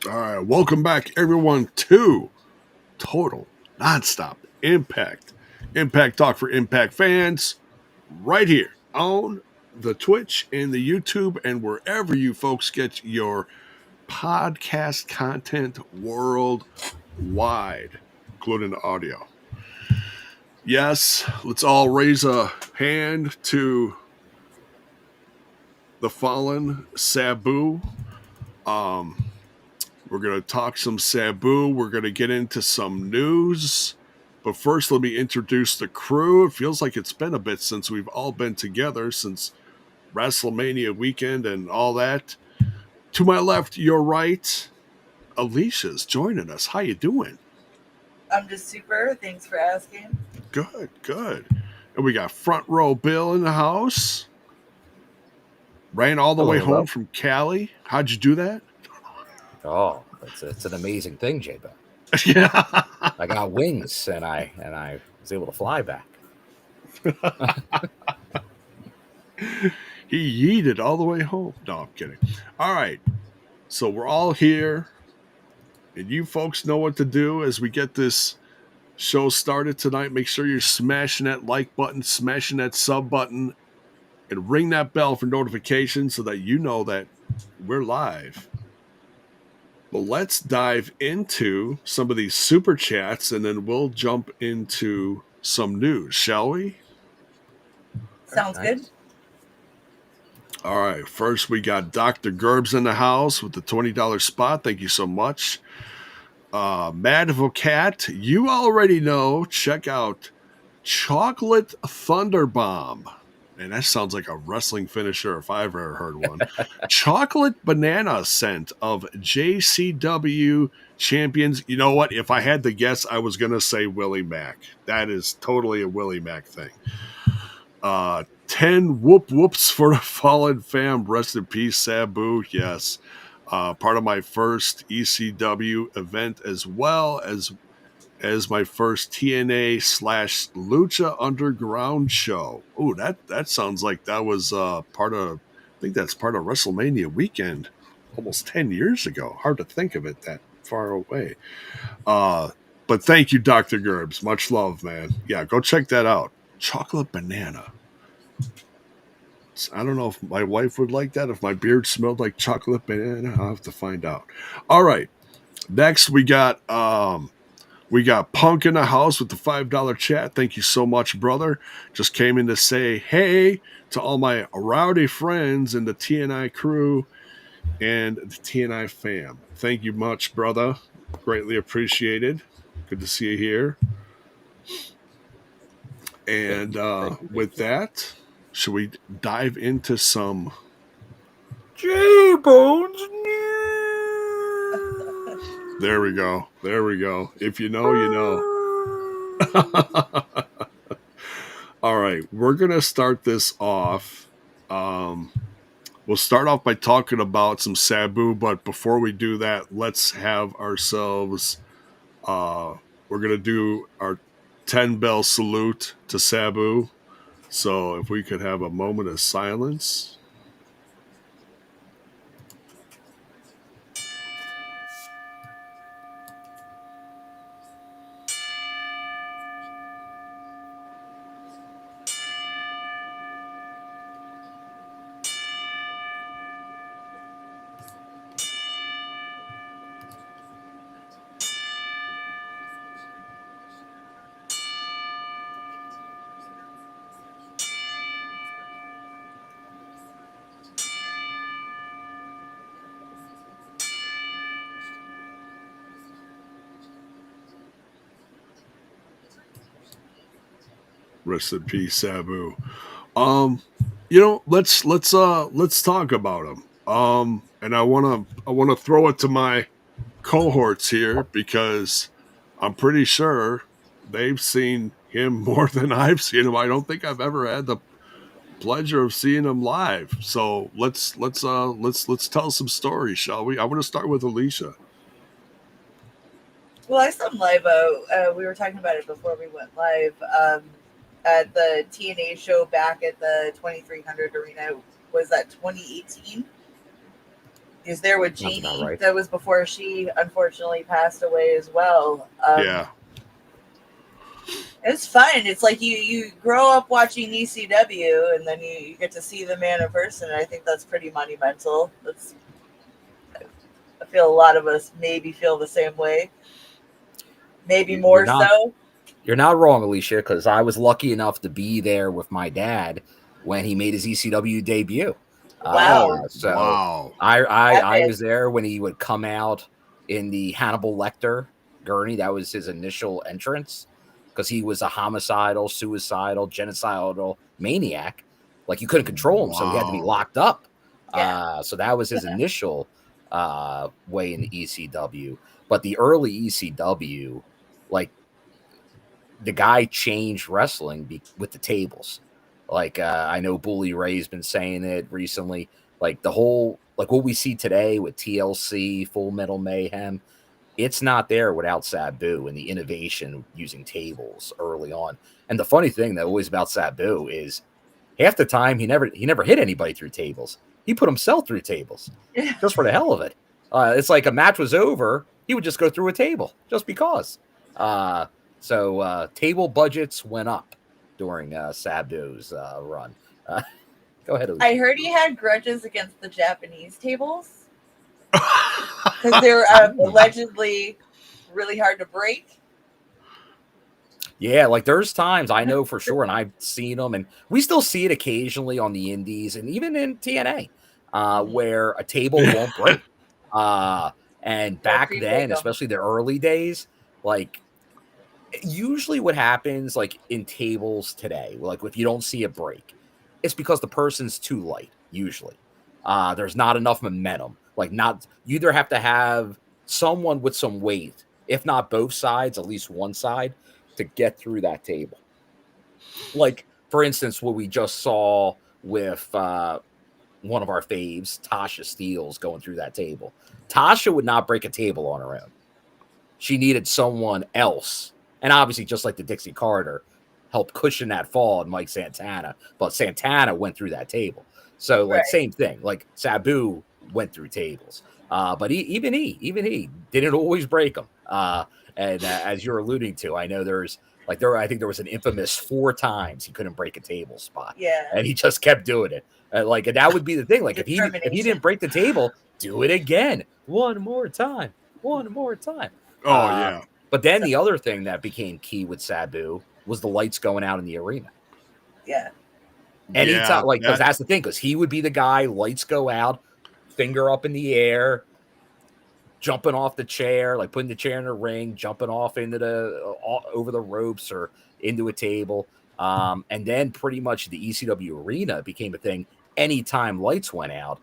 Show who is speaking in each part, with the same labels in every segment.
Speaker 1: All right, welcome back, everyone, to Total Nonstop Impact. Impact Talk for Impact fans, right here on the Twitch and the YouTube and wherever you folks get your podcast content worldwide, including the audio. Yes, let's all raise a hand to the fallen Sabu. We're going to talk some Sabu. We're going to get into some news. But first, let me introduce the crew. It feels like it's been a bit since we've all been together since WrestleMania weekend and all that. To my left, your right, Alicia's joining us. How you doing?
Speaker 2: I'm just super. Thanks for asking.
Speaker 1: Good, good. And we got front row Bill in the house. Ran all the way home from Cali. How'd you do that?
Speaker 3: Oh, it's an amazing thing, J-Bo.
Speaker 1: Yeah.
Speaker 3: I got wings and I was able to fly back.
Speaker 1: He yeeted all the way home. No, I'm kidding. All right. So we're all here. And you folks know what to do as we get this show started tonight. Make sure you're smashing that like button, smashing that sub button, and ring that bell for notifications so that you know that we're live. Well, let's dive into some of these super chats and then we'll jump into some news, shall we?
Speaker 2: Sounds good.
Speaker 1: All right. First, we got Dr. Gerbs in the house with the $20 spot. Thank you so much. Madvo Cat, you already know. Check out Chocolate Thunder Bomb. And that sounds like a wrestling finisher if I've ever heard one. Chocolate banana scent of JCW champions. You know what? If I had to guess, I was going to say Willie Mack. That is totally a Willie Mack thing. 10 whoop whoops for the fallen fam. Rest in peace, Sabu. Yes. Part of my first ECW event as well as my first TNA / Lucha Underground show. Oh, that sounds like that was part of, I think that's part of WrestleMania weekend almost 10 years ago. Hard to think of it that far away. But thank you, Dr. Gerbs. Much love, man. Yeah, go check that out. Chocolate banana. I don't know if my wife would like that. If my beard smelled like chocolate banana, I'll have to find out. All right. Next, we got Punk in the house with the $5 chat. Thank you so much, brother. Just came in to say hey to all my rowdy friends in the TNI crew and the TNI fam. Thank you much, brother. Greatly appreciated. Good to see you here. And with that, should we dive into some J-Bones news? There we go. If you know, you know. All right. We're going to start this off. We'll start off by talking about some Sabu, but before we do that, let's have ourselves, we're going to do our 10 bell salute to Sabu. So if we could have a moment of silence. Rest in peace, Sabu. Let's talk about him. And I wanna throw it to my cohorts here because I'm pretty sure they've seen him more than I've seen him. I don't think I've ever had the pleasure of seeing him live. So let's tell some stories, shall we? I want to start with Alicia.
Speaker 2: Well, I saw him live. We were talking about it before we went live. At the TNA show back at the 2300 Arena. Was that 2018? He's there with
Speaker 3: Sounds about
Speaker 2: Jeannie.
Speaker 3: right.
Speaker 2: That was before she unfortunately passed away as well.
Speaker 1: Yeah.
Speaker 2: It's fun. It's like you grow up watching ECW, and then you get to see the man in person. And I think that's pretty monumental. I feel a lot of us maybe feel the same way. Maybe more so.
Speaker 3: You're not wrong, Alicia, because I was lucky enough to be there with my dad when he made his ECW debut.
Speaker 2: Wow.
Speaker 1: Wow.
Speaker 3: I was there when he would come out in the Hannibal Lecter gurney. That was his initial entrance because he was a homicidal, suicidal, genocidal maniac. Like you couldn't control him, so he had to be locked up.
Speaker 2: Yeah.
Speaker 3: So that was his initial way in the ECW. But the early ECW, like the guy changed wrestling with the tables. Like I know Bully Ray's been saying it recently. Like the whole, like what we see today with TLC, Full Metal Mayhem, it's not there without Sabu and the innovation using tables early on. And the funny thing that always about Sabu is half the time he never hit anybody through tables. He put himself through tables just for the hell of it. It's like a match was over, he would just go through a table just because. So table budgets went up during Sabu's run. Go ahead, Alicia.
Speaker 2: I heard he had grudges against the Japanese tables because they were allegedly really hard to break.
Speaker 3: Yeah, like there's times I know for sure, and I've seen them, and we still see it occasionally on the indies and even in TNA, where a table won't break. And back then, especially the early days, like usually what happens like in tables today, like if you don't see a break, it's because the person's too light. Usually, there's not enough momentum. Like you either have to have someone with some weight, if not both sides, at least one side, to get through that table. Like for instance, what we just saw with one of our faves, Tasha Steelz, going through that table. Tasha would not break a table on her own. She needed someone else. And obviously, just like the Dixie Carter, helped cushion that fall in Mike Santana. But Santana went through that table. So, like, same thing. Like, Sabu went through tables. But even he didn't always break them. And as you're alluding to, I know I think there was an infamous 4 times he couldn't break a table spot.
Speaker 2: Yeah.
Speaker 3: And he just kept doing it. And that would be the thing. Like, if he didn't break the table, do it again. One more time. Oh, yeah. But then the other thing that became key with Sabu was the lights going out in the arena.
Speaker 2: Yeah.
Speaker 3: Anytime, because that's the thing, because he would be the guy, lights go out, finger up in the air, jumping off the chair, like putting the chair in the ring, jumping off into over the ropes or into a table. And then pretty much the ECW arena became a thing. Anytime lights went out,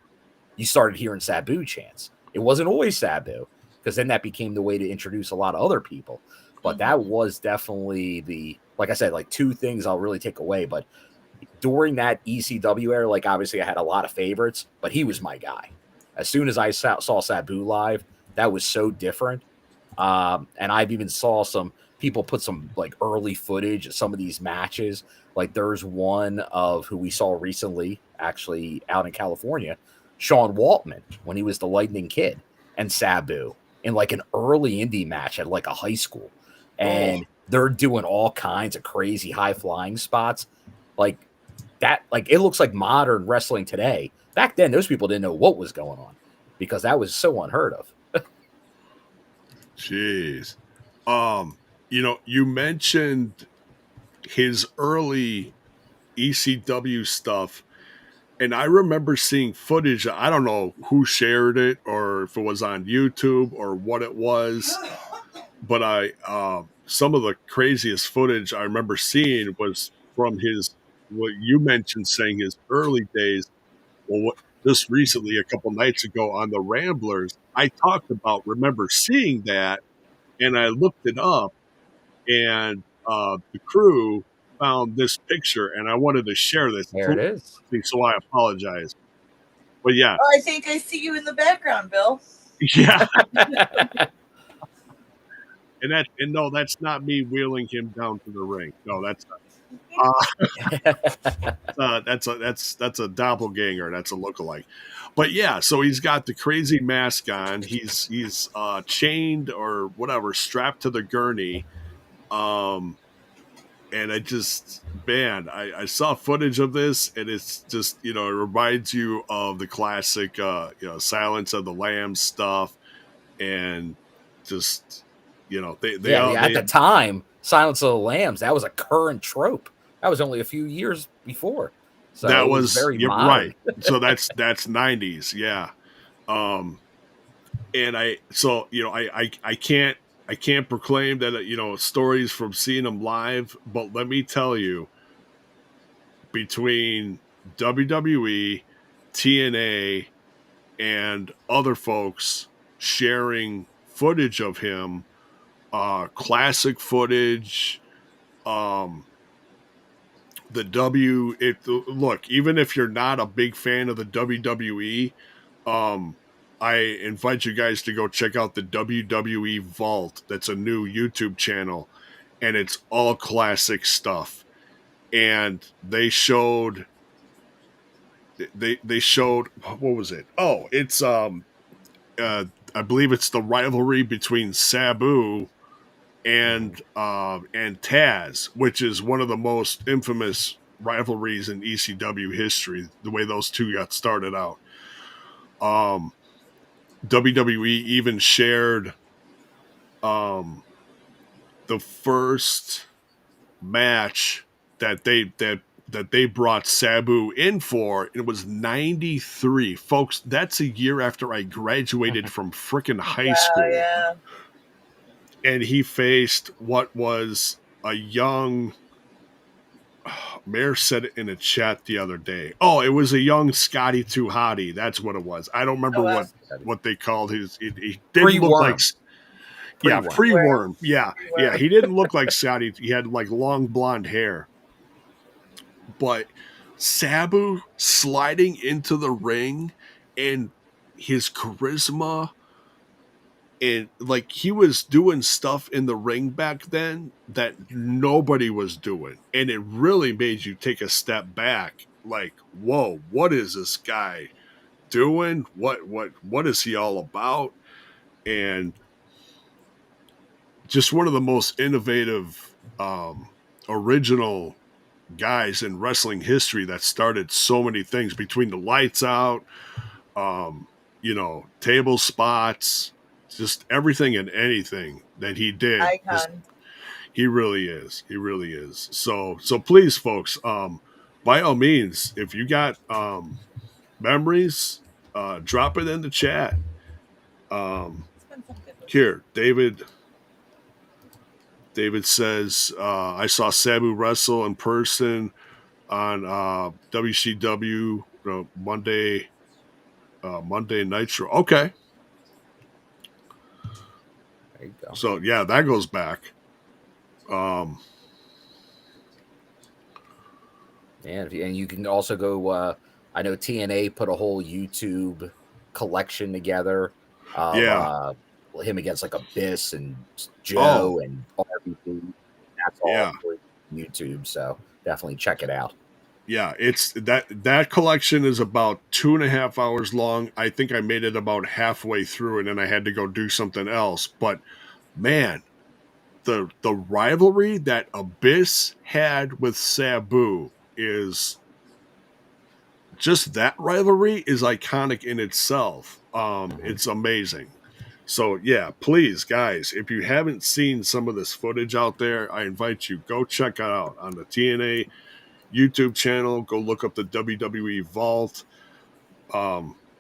Speaker 3: you started hearing Sabu chants. It wasn't always Sabu, because then that became the way to introduce a lot of other people. But that was definitely like I said, like 2 things I'll really take away. But during that ECW era, like obviously I had a lot of favorites, but he was my guy. As soon as I saw Sabu live, that was so different. And I've even saw some people put some like early footage of some of these matches. Like there's one of who we saw recently, actually out in California, Sean Waltman, when he was the Lightning Kid, and Sabu in like an early indie match at like a high school. And they're doing all kinds of crazy high flying spots. Like that, like it looks like modern wrestling today. Back then, those people didn't know what was going on because that was so unheard of.
Speaker 1: Jeez. You mentioned his early ECW stuff, and I remember seeing footage. I don't know who shared it or if it was on YouTube or what it was, but some of the craziest footage I remember seeing was from what you mentioned, saying his early days. Well, just recently, a couple nights ago on the Ramblers, I remember seeing that, and I looked it up, and the crew found this picture, and I wanted to share this.
Speaker 3: There it is.
Speaker 1: So I apologize. But yeah.
Speaker 2: Oh, I think I see you in the background, Bill.
Speaker 1: Yeah. And no, that's not me wheeling him down to the ring. No, that's not. That's a doppelganger. That's a lookalike. But yeah, so he's got the crazy mask on. He's chained or whatever, strapped to the gurney. And I saw footage of this, and it's just, it reminds you of the classic, Silence of the Lambs stuff, and just,
Speaker 3: at the time, Silence of the Lambs, that was a current trope. That was only a few years before, so
Speaker 1: that was
Speaker 3: very modern.
Speaker 1: Right. So that's 90s, yeah. And I can't proclaim that, stories from seeing them live, but let me tell you, between WWE, TNA, and other folks sharing footage of him, classic footage, look, even if you're not a big fan of the WWE, I invite you guys to go check out the WWE Vault. That's a new YouTube channel, and it's all classic stuff. And they showed what was it? Oh, it's I believe it's the rivalry between Sabu and Taz, which is one of the most infamous rivalries in ECW history. The way those two got started out. WWE even shared the first match that they brought Sabu in for. It was 93. Folks, that's a year after I graduated from frickin' high school.
Speaker 2: Yeah.
Speaker 1: And he faced what was a young... Mayor said it in a chat the other day. Oh, it was a young Scotty Too Hottie. That's what it was. I don't remember what they called his. He didn't look like... Pre-worm. Yeah. He didn't look like Scotty. He had like long blonde hair. But Sabu sliding into the ring and his charisma, and like he was doing stuff in the ring back then that nobody was doing. And it really made you take a step back. Like, whoa, what is this guy doing? What is he all about? And just one of the most innovative, original guys in wrestling history that started so many things, between the lights out, table spots, just everything and anything that he did.
Speaker 2: Icon.
Speaker 1: He really is. He really is. So please, folks, by all means, if you got memories, drop it in the chat. Here, David says, I saw Sabu wrestle in person on WCW Monday Nitro. Okay.
Speaker 3: There you go.
Speaker 1: So, yeah, that goes back.
Speaker 3: And you can also go, I know TNA put a whole YouTube collection together. Him against like Abyss and Joe and RVD. That's all for YouTube, so definitely check it out.
Speaker 1: Yeah, it's that collection is about 2.5 hours long. I think I made it about halfway through, and then I had to go do something else. But man, the rivalry that Abyss had with Sabu is just, that rivalry is iconic in itself. It's amazing. So, yeah, please, guys, if you haven't seen some of this footage out there, I invite you, go check it out on the TNA YouTube channel. Go look up the WWE Vault.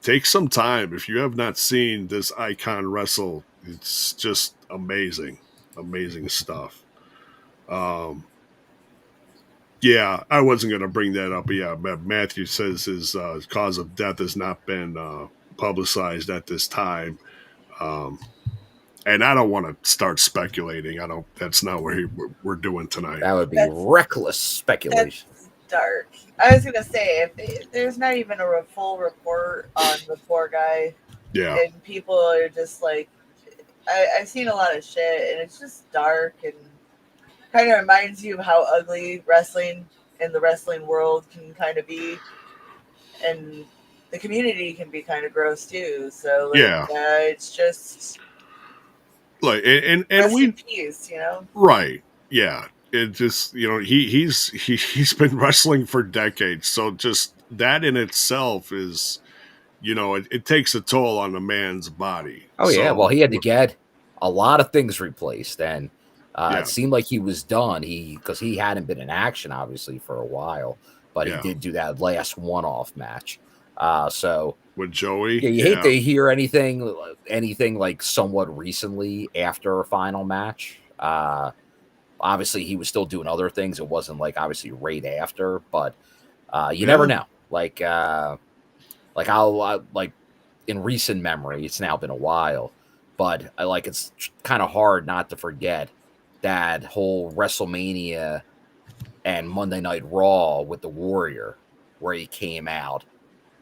Speaker 1: Take some time. If you have not seen this icon wrestle, it's just amazing. Amazing stuff. Yeah, I wasn't going to bring that up, but yeah, Matthew says his cause of death has not been publicized at this time. And I don't want to start speculating. That's not what we're doing tonight.
Speaker 3: That would be reckless speculation.
Speaker 2: That's dark. I was going to say, if there's not even a full report on the poor guy.
Speaker 1: Yeah.
Speaker 2: And people are just like, I've seen a lot of shit, and it's just dark, and kind of reminds you of how ugly wrestling in the wrestling world can kind of be, and the community can be kind of gross too. So it's just
Speaker 1: like and
Speaker 2: rest
Speaker 1: we
Speaker 2: in peace,
Speaker 1: right, yeah. It just he's been wrestling for decades, so just that in itself is it takes a toll on a man's body.
Speaker 3: Oh yeah, well he had to get a lot of things replaced, and it seemed like he was done. Because he hadn't been in action obviously for a while, but he did do that last one-off match. So
Speaker 1: with Joey,
Speaker 3: you hate to hear anything like somewhat recently after a final match. Obviously he was still doing other things. It wasn't like obviously right after, but you never know. Like I'll in recent memory, it's now been a while, but it's kind of hard not to forget that whole WrestleMania and Monday Night Raw with the Warrior, where he came out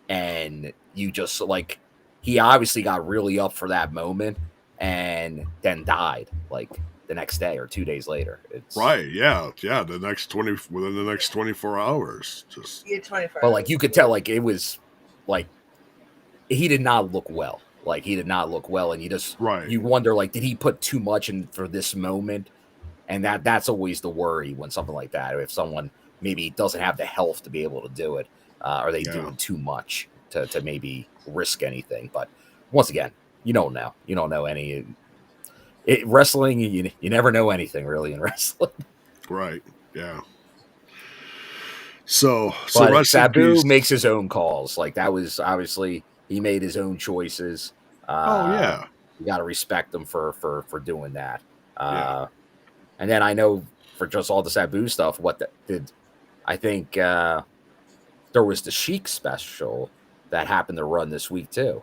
Speaker 3: and you just he obviously got really up for that moment and then died the next day or 2 days later.
Speaker 1: The next within the next 24 hours, just
Speaker 2: 24.
Speaker 3: But you could tell it was he did not look well. He did not look well, and you just you wonder did he put too much in for this moment? And that's always the worry when something like that. If someone maybe doesn't have the health to be able to do it, are they doing too much to maybe risk anything? But once again, you don't know. You don't know any. Wrestling, you never know anything really in wrestling.
Speaker 1: Right. Yeah. So
Speaker 3: Sabu makes his own calls. That was obviously he made his own choices. You got to respect him for doing that. And then I know for just all the Sabu stuff, I think there was the Sheik special that happened to run this week too.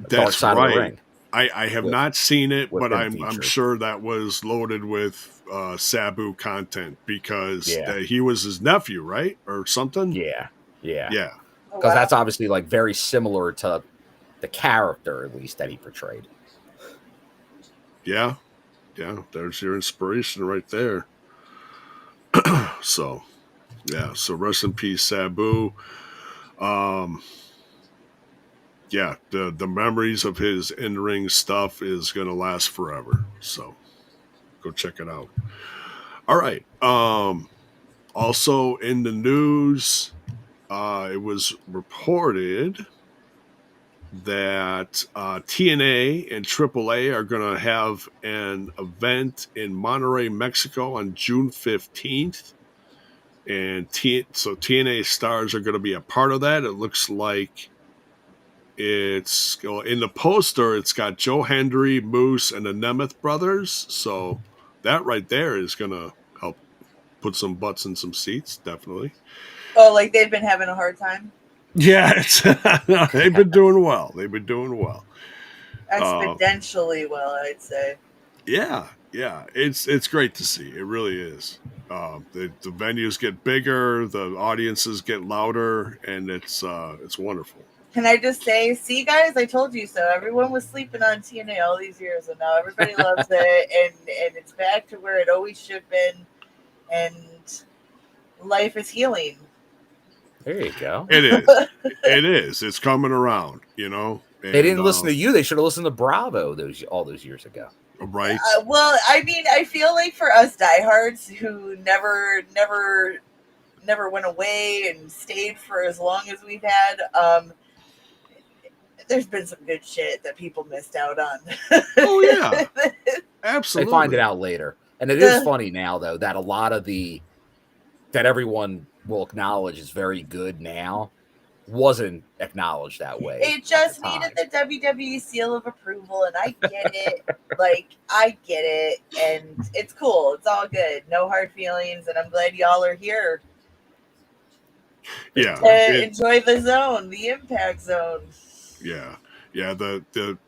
Speaker 1: Dark Side of the Ring. I have not seen it, but I'm sure that was loaded with Sabu content because he was his nephew, right? Or something?
Speaker 3: Yeah.
Speaker 2: Because
Speaker 3: that's obviously very similar to the character, at least, that he portrayed.
Speaker 1: Yeah, there's your inspiration right there. So rest in peace, Sabu. The memories of his in-ring stuff is going to last forever. So go check it out. All right. Also in the news, it was reported that TNA and AAA are going to have an event in Monterrey, Mexico on June 15th. And so TNA stars are going to be a part of that. It looks like it's in the poster, it's got Joe Hendry, Moose, and the Nemeth brothers. So that right there is going to help put some butts in some seats, definitely.
Speaker 2: Oh, they've been having a hard time?
Speaker 1: Yeah, they've been doing well.
Speaker 2: Exponentially well, I'd say.
Speaker 1: Yeah, it's great to see. It really is. The venues get bigger, the audiences get louder, and it's wonderful.
Speaker 2: Can I just say, see, guys, I told you so. Everyone was sleeping on TNA all these years, and now everybody loves it, and it's back to where it always should have been, and life is healing.
Speaker 3: There you go.
Speaker 1: It is. It is. It's coming around, And,
Speaker 3: they didn't listen to you. They should have listened to Bravo all those years ago.
Speaker 1: Right.
Speaker 2: Well, I mean, I feel like for us diehards who never went away and stayed for as long as we've had, there's been some good shit that people missed out on.
Speaker 1: Oh yeah, absolutely.
Speaker 3: They find it out later, and it is funny now though that a lot of that everyone will acknowledge is very good now wasn't acknowledged that way.
Speaker 2: It just needed the WWE seal of approval, and I get it. I get it, and it's cool. It's all good. No hard feelings, and I'm glad y'all are here.
Speaker 1: Yeah,
Speaker 2: enjoy the zone, the Impact Zone.
Speaker 1: Yeah. The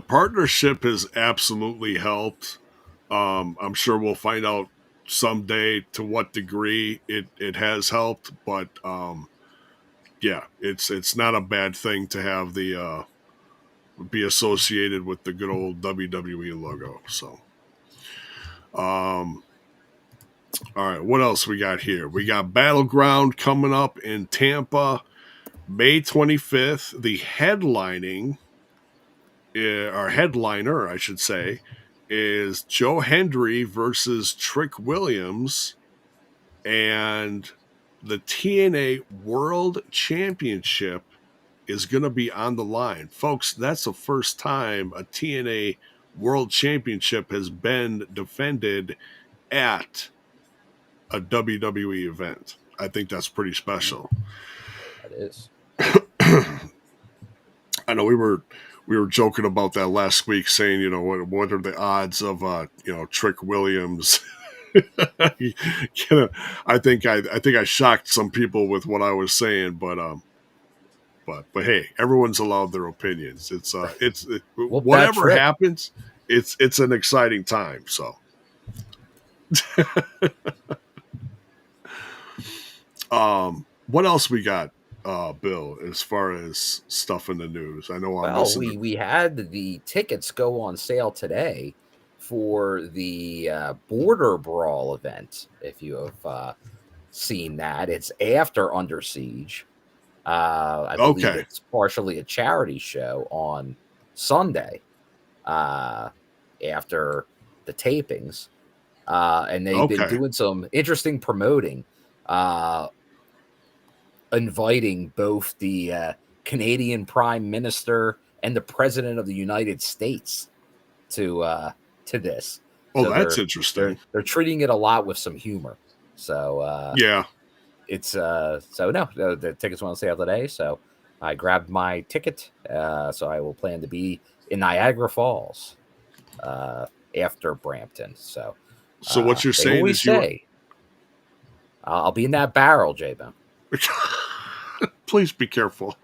Speaker 1: partnership has absolutely helped. I'm sure we'll find out someday to what degree it has helped, but it's not a bad thing to have the be associated with the good old WWE logo. So All right, what else we got here? We got Battleground coming up in Tampa, May 25th. The headliner, I should say, is Joe Hendry versus Trick Williams, and the TNA World Championship is going to be on the line. Folks, that's the first time a TNA World Championship has been defended at a WWE event. I think that's pretty special.
Speaker 3: That is.
Speaker 1: I know we were joking about that last week, saying, you know, what are the odds of Trick Williams? I think I shocked some people with what I was saying, but hey, everyone's allowed their opinions. It's whatever happens, it's an exciting time. So. What else we got, Bill, as far as stuff in the news? I know
Speaker 3: we had the tickets go on sale today for the Border Brawl event. If you have seen that, it's after Under Siege. I believe it's partially a charity show on Sunday after the tapings. And they've been doing some interesting promoting, inviting both the Canadian Prime Minister and the President of the United States to this.
Speaker 1: Oh, so that's interesting.
Speaker 3: They're treating it a lot with some humor. So
Speaker 1: yeah,
Speaker 3: it's the tickets went on sale today. So I grabbed my ticket. So I will plan to be in Niagara Falls after Brampton. So
Speaker 1: what you're saying is
Speaker 3: I'll be in that barrel, J-Bone.
Speaker 1: Please be careful.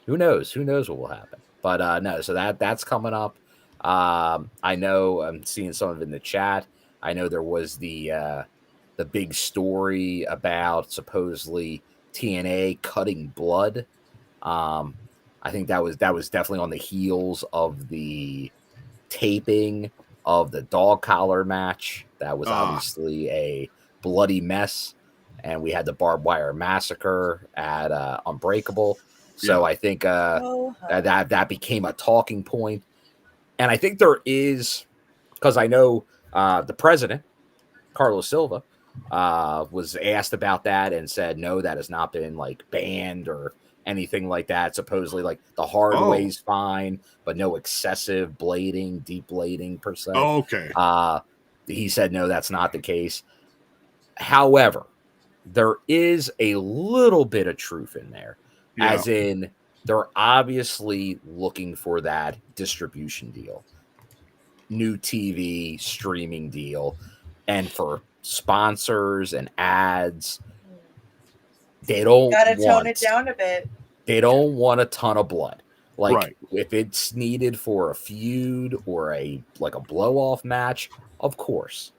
Speaker 3: Who knows? Who knows what will happen? But no, so that's coming up. I know I'm seeing some of it in the chat. I know there was the big story about supposedly TNA cutting blood. I think that was definitely on the heels of the taping of the dog collar match. That was obviously a bloody mess, and we had the barbed wire massacre at Unbreakable. So I think that became a talking point. And I think there is, because I know the president, Carlos Silva, was asked about that and said, no, that has not been like banned or anything like that. Supposedly, like the hard way's fine, but no excessive blading, deep blading per se.
Speaker 1: Oh, okay.
Speaker 3: He said, no, that's not the case. However, there is a little bit of truth in there, as in they're obviously looking for that distribution deal, new TV streaming deal, and for sponsors and ads. They don't
Speaker 2: tone it down a bit.
Speaker 3: They don't want a ton of blood. Like if it's needed for a feud or a blow off match, of course,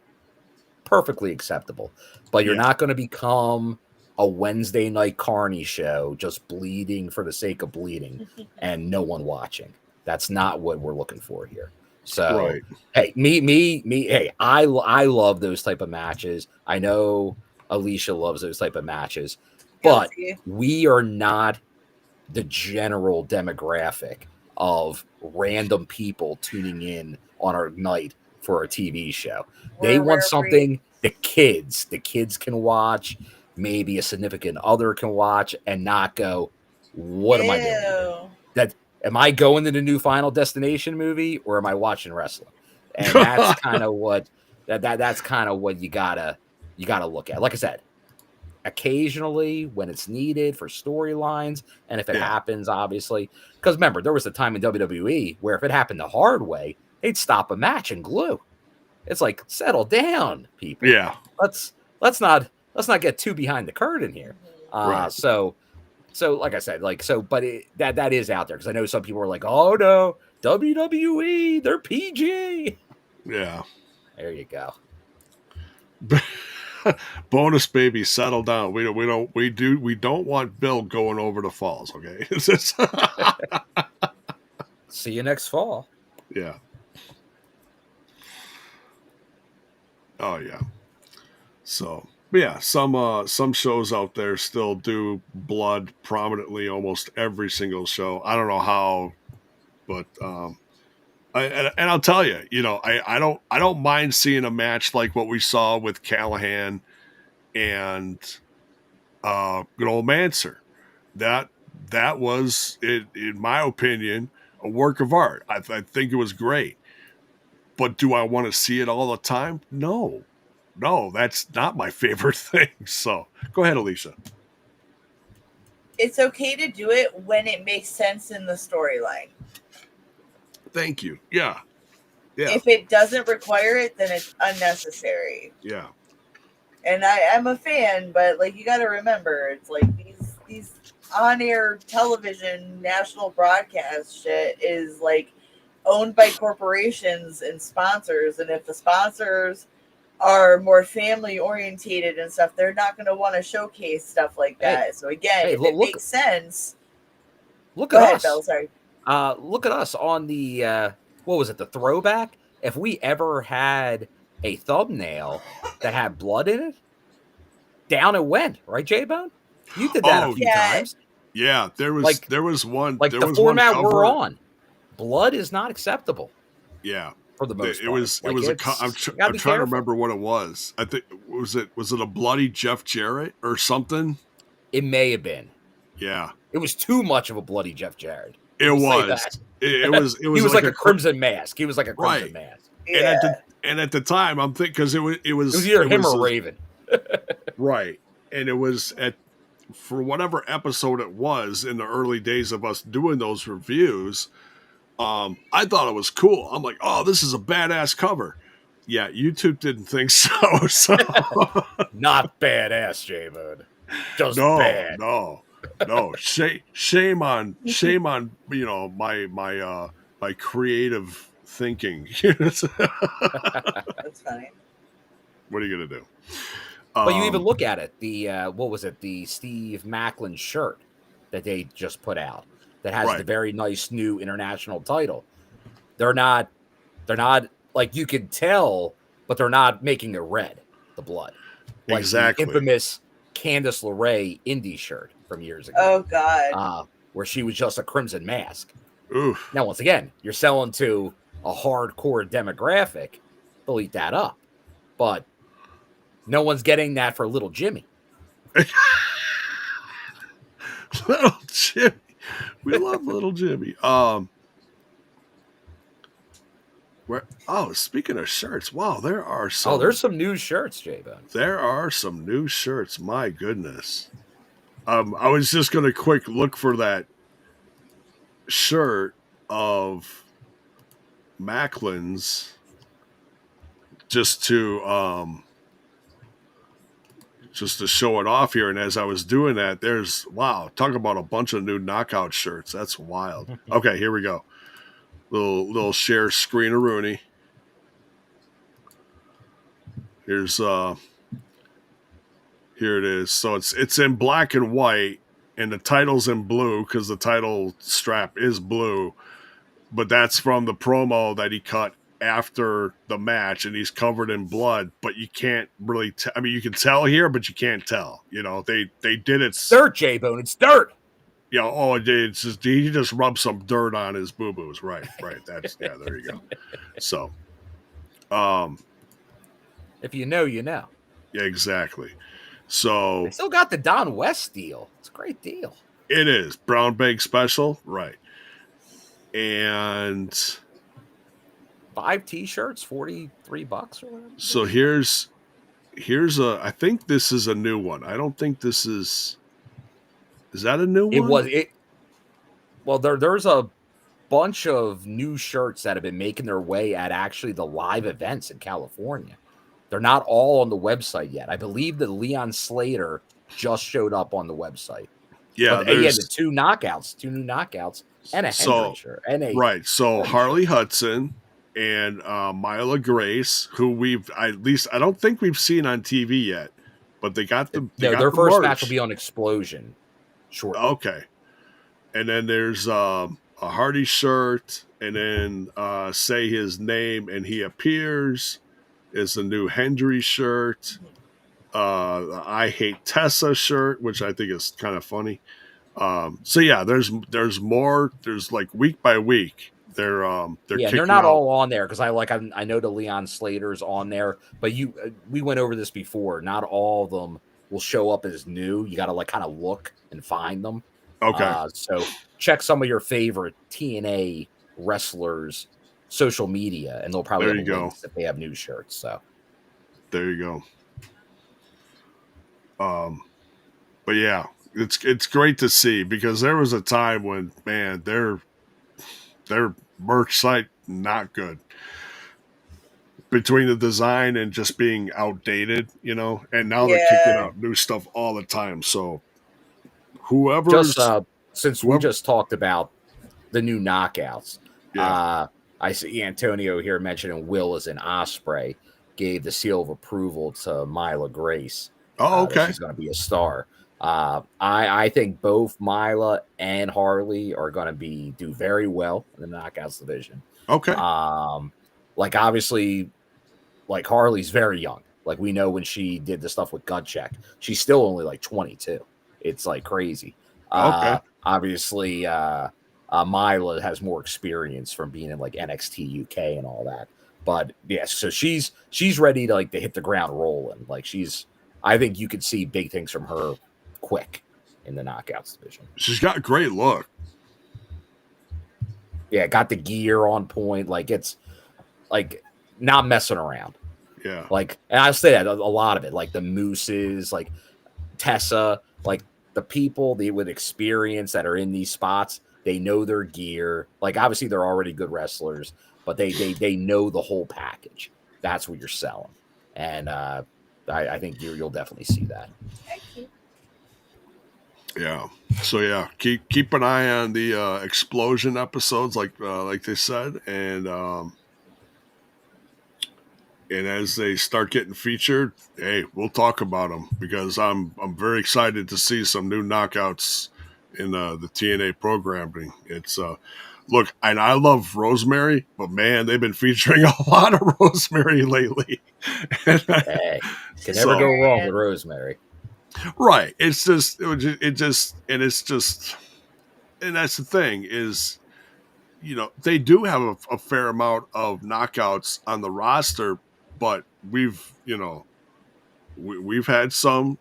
Speaker 3: perfectly acceptable. But you're not going to become a Wednesday night carny show just bleeding for the sake of bleeding and no one watching. That's not what we're looking for here. So hey, hey, I love those type of matches. I know Alicia loves those type of matches. But we are not the general demographic of random people tuning in on our night for a TV show. They want something the kids can watch, maybe a significant other can watch, and not go, what am I doing? Am I going to the new Final Destination movie, or am I watching wrestling? And that's kind of what that's kind of what you gotta look at. Like I said, occasionally when it's needed for storylines, and if it happens, obviously, because remember, there was a time in WWE where if it happened the hard way, they'd stop a match and glue. It's like, settle down, people.
Speaker 1: Yeah,
Speaker 3: let's not get too behind the curtain here. So like I said, but that is out there, because I know some people are like, oh no, WWE, they're PG.
Speaker 1: Yeah,
Speaker 3: there you go.
Speaker 1: Bonus baby, settle down. We don't want Bill going over the falls. Okay.
Speaker 3: See you next fall.
Speaker 1: Yeah. Oh yeah. So but yeah, some shows out there still do blood prominently almost every single show. I don't know how, but and I'll tell you, I don't mind seeing a match like what we saw with Callahan and good old Manser. That was, in my opinion, a work of art. I think it was great. But do I want to see it all the time? No, that's not my favorite thing. So go ahead, Alicia.
Speaker 2: It's okay to do it when it makes sense in the storyline.
Speaker 1: Thank you. Yeah.
Speaker 2: If it doesn't require it, then it's unnecessary.
Speaker 1: Yeah.
Speaker 2: And I'm a fan, but like you got to remember, it's like these on-air television national broadcast shit is like owned by corporations and sponsors, and if the sponsors are more family orientated and stuff, they're not going to want to showcase stuff like that. So again, if it makes sense,
Speaker 3: look at us.
Speaker 2: Belle, sorry.
Speaker 3: Look at us on the what was it, the throwback? If we ever had a thumbnail that had blood in it, down it went, right, J-Bone? You did that a few times.
Speaker 1: Yeah, there was one.
Speaker 3: Like the format we're on, blood is not acceptable.
Speaker 1: Yeah,
Speaker 3: for the most
Speaker 1: part. I'm trying to remember what it was. I think was it a bloody Jeff Jarrett or something?
Speaker 3: It may have been.
Speaker 1: Yeah,
Speaker 3: it was too much of a bloody Jeff Jarrett.
Speaker 1: It was. It was.
Speaker 3: He was like a Crimson Mask. He was like a Crimson Mask.
Speaker 1: Yeah. And at the time, I'm thinking because it was
Speaker 3: either him or Raven.
Speaker 1: Right, and it was for whatever episode it was in the early days of us doing those reviews. I thought it was cool. I'm like, oh, this is a badass cover. Yeah, YouTube didn't think so. So
Speaker 3: not badass, J-Bud. Just bad.
Speaker 1: No. Shame on my creative thinking.
Speaker 2: That's fine.
Speaker 1: What are you gonna do?
Speaker 3: But you even look at it. The what was it? The Steve Macklin shirt that they just put out that has the very nice new international title. They're not like, you can tell, but they're not making it red. The blood, like
Speaker 1: exactly.
Speaker 3: The infamous Candice LeRae indie shirt from years ago.
Speaker 2: Oh God,
Speaker 3: where she was just a Crimson Mask.
Speaker 1: Oof.
Speaker 3: Now, once again, you're selling to a hardcore demographic. They'll eat that up, but no one's getting that for Little Jimmy.
Speaker 1: Little Jimmy. We love Little Jimmy. Speaking of shirts, wow, there are some.
Speaker 3: Oh, there's some new shirts, J-Bone.
Speaker 1: There are some new shirts. My goodness. I was just gonna quick look for that shirt of Macklin's just to show it off here. And as I was doing that, talk about a bunch of new knockout shirts. That's wild. Okay, here we go. Little share screen of Rooney. Here it is. So it's in black and white, and the title's in blue because the title strap is blue. But that's from the promo that he cut after the match, and he's covered in blood. But you can't really I mean, you can tell here, but you can't tell. They did it.
Speaker 3: It's dirt, J-Bone. It's dirt.
Speaker 1: Yeah. Oh, it's just, he just rubbed some dirt on his boo boos. Right. That's there you go. So,
Speaker 3: if you know, you know.
Speaker 1: Yeah, exactly. So
Speaker 3: they still got the Don West deal. It's a great deal.
Speaker 1: It is brown bag special, right? And
Speaker 3: 5 T-shirts, $43 or whatever.
Speaker 1: So here's I think this is a new one. I don't think this is. Is that a new one?
Speaker 3: Well, there's a bunch of new shirts that have been making their way at actually the live events in California. They're not all on the website yet. I believe that Leon Slater just showed up on the website.
Speaker 1: Yeah,
Speaker 3: he had the 2 new knockouts, and a Hendry shirt.
Speaker 1: Right. So Harley Hudson and Myla Grace, who I don't think we've seen on TV yet, but they got their
Speaker 3: first
Speaker 1: merch.
Speaker 3: match will be on Explosion shortly.
Speaker 1: Okay. And then there's a Hardy shirt, and then say his name and he appears. is the new Hendry shirt. I Hate Tessa shirt, which I think is kind of funny. So yeah, there's more. There's like week by week. They're
Speaker 3: Yeah, they're
Speaker 1: kicking
Speaker 3: not
Speaker 1: out.
Speaker 3: all on there because I know the Leon Slater's on there, but we went over this before. Not all of them will show up as new. You got to like kind of look and find them.
Speaker 1: Okay.
Speaker 3: So check some of your favorite TNA wrestlers' social media, and they'll probably
Speaker 1: There
Speaker 3: have
Speaker 1: you go.
Speaker 3: links if they have new shirts. So
Speaker 1: there you go. But yeah, it's great to see because there was a time when, man, their merch site not good between the design and just being outdated, you know. And now they're kicking out new stuff all the time. So whoever's
Speaker 3: since we just talked about the new knockouts,
Speaker 1: yeah.
Speaker 3: I see Antonio here mentioning Will as an Osprey gave the seal of approval to Mila Grace.
Speaker 1: Oh, okay.
Speaker 3: She's going to be a star. I think both Mila and Harley are going to do very well in the knockouts division.
Speaker 1: Okay.
Speaker 3: Like obviously, like Harley's very young. Like we know when she did the stuff with Gut Check, she's still only like 22. It's like crazy.
Speaker 1: Okay.
Speaker 3: Obviously, Mila has more experience from being in like NXT UK and all that. But yeah, so she's ready to hit the ground rolling. Like I think you could see big things from her quick in the knockouts division.
Speaker 1: She's got a great look.
Speaker 3: Yeah, got the gear on point. Like it's like not messing around.
Speaker 1: Yeah.
Speaker 3: Like, and I say that a lot of it, like the Mooses, like Tessa, like the people with experience that are in these spots, they know their gear. Like obviously they're already good wrestlers, but they know the whole package. That's what you're selling. And I think you'll definitely see that.
Speaker 1: Yeah. So yeah, keep an eye on the explosion episodes, like they said, and as they start getting featured, hey, we'll talk about them because I'm very excited to see some new knockouts in the TNA programming. It's look, and I love Rosemary, but man, they've been featuring a lot of Rosemary lately.
Speaker 3: Hey, can never go wrong with Rosemary.
Speaker 1: Right. It's just, and that's the thing is, you know, they do have a fair amount of knockouts on the roster, but we've had some,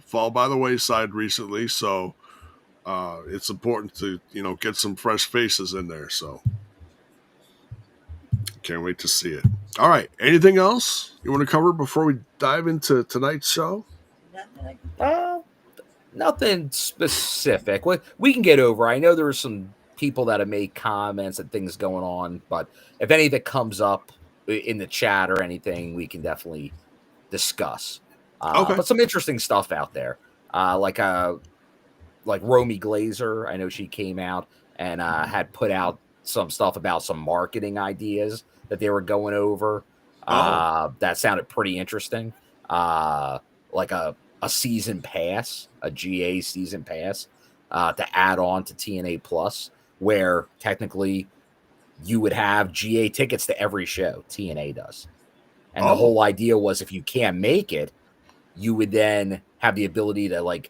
Speaker 1: fall by the wayside recently. So it's important to, get some fresh faces in there. So can't wait to see it. All right. Anything else you want to cover before we dive into tonight's show?
Speaker 3: Nothing specific. We can get over. I know there were some people that have made comments and things going on, but if any of it comes up in the chat or anything, we can definitely discuss.
Speaker 1: Okay.
Speaker 3: But some interesting stuff out there, like Romy Glazer. I know she came out and had put out some stuff about some marketing ideas that they were going over. That sounded pretty interesting. Like a season pass, a GA season pass, to add on to TNA Plus, where technically you would have GA tickets to every show TNA does. And the whole idea was if you can't make it, you would then have the ability to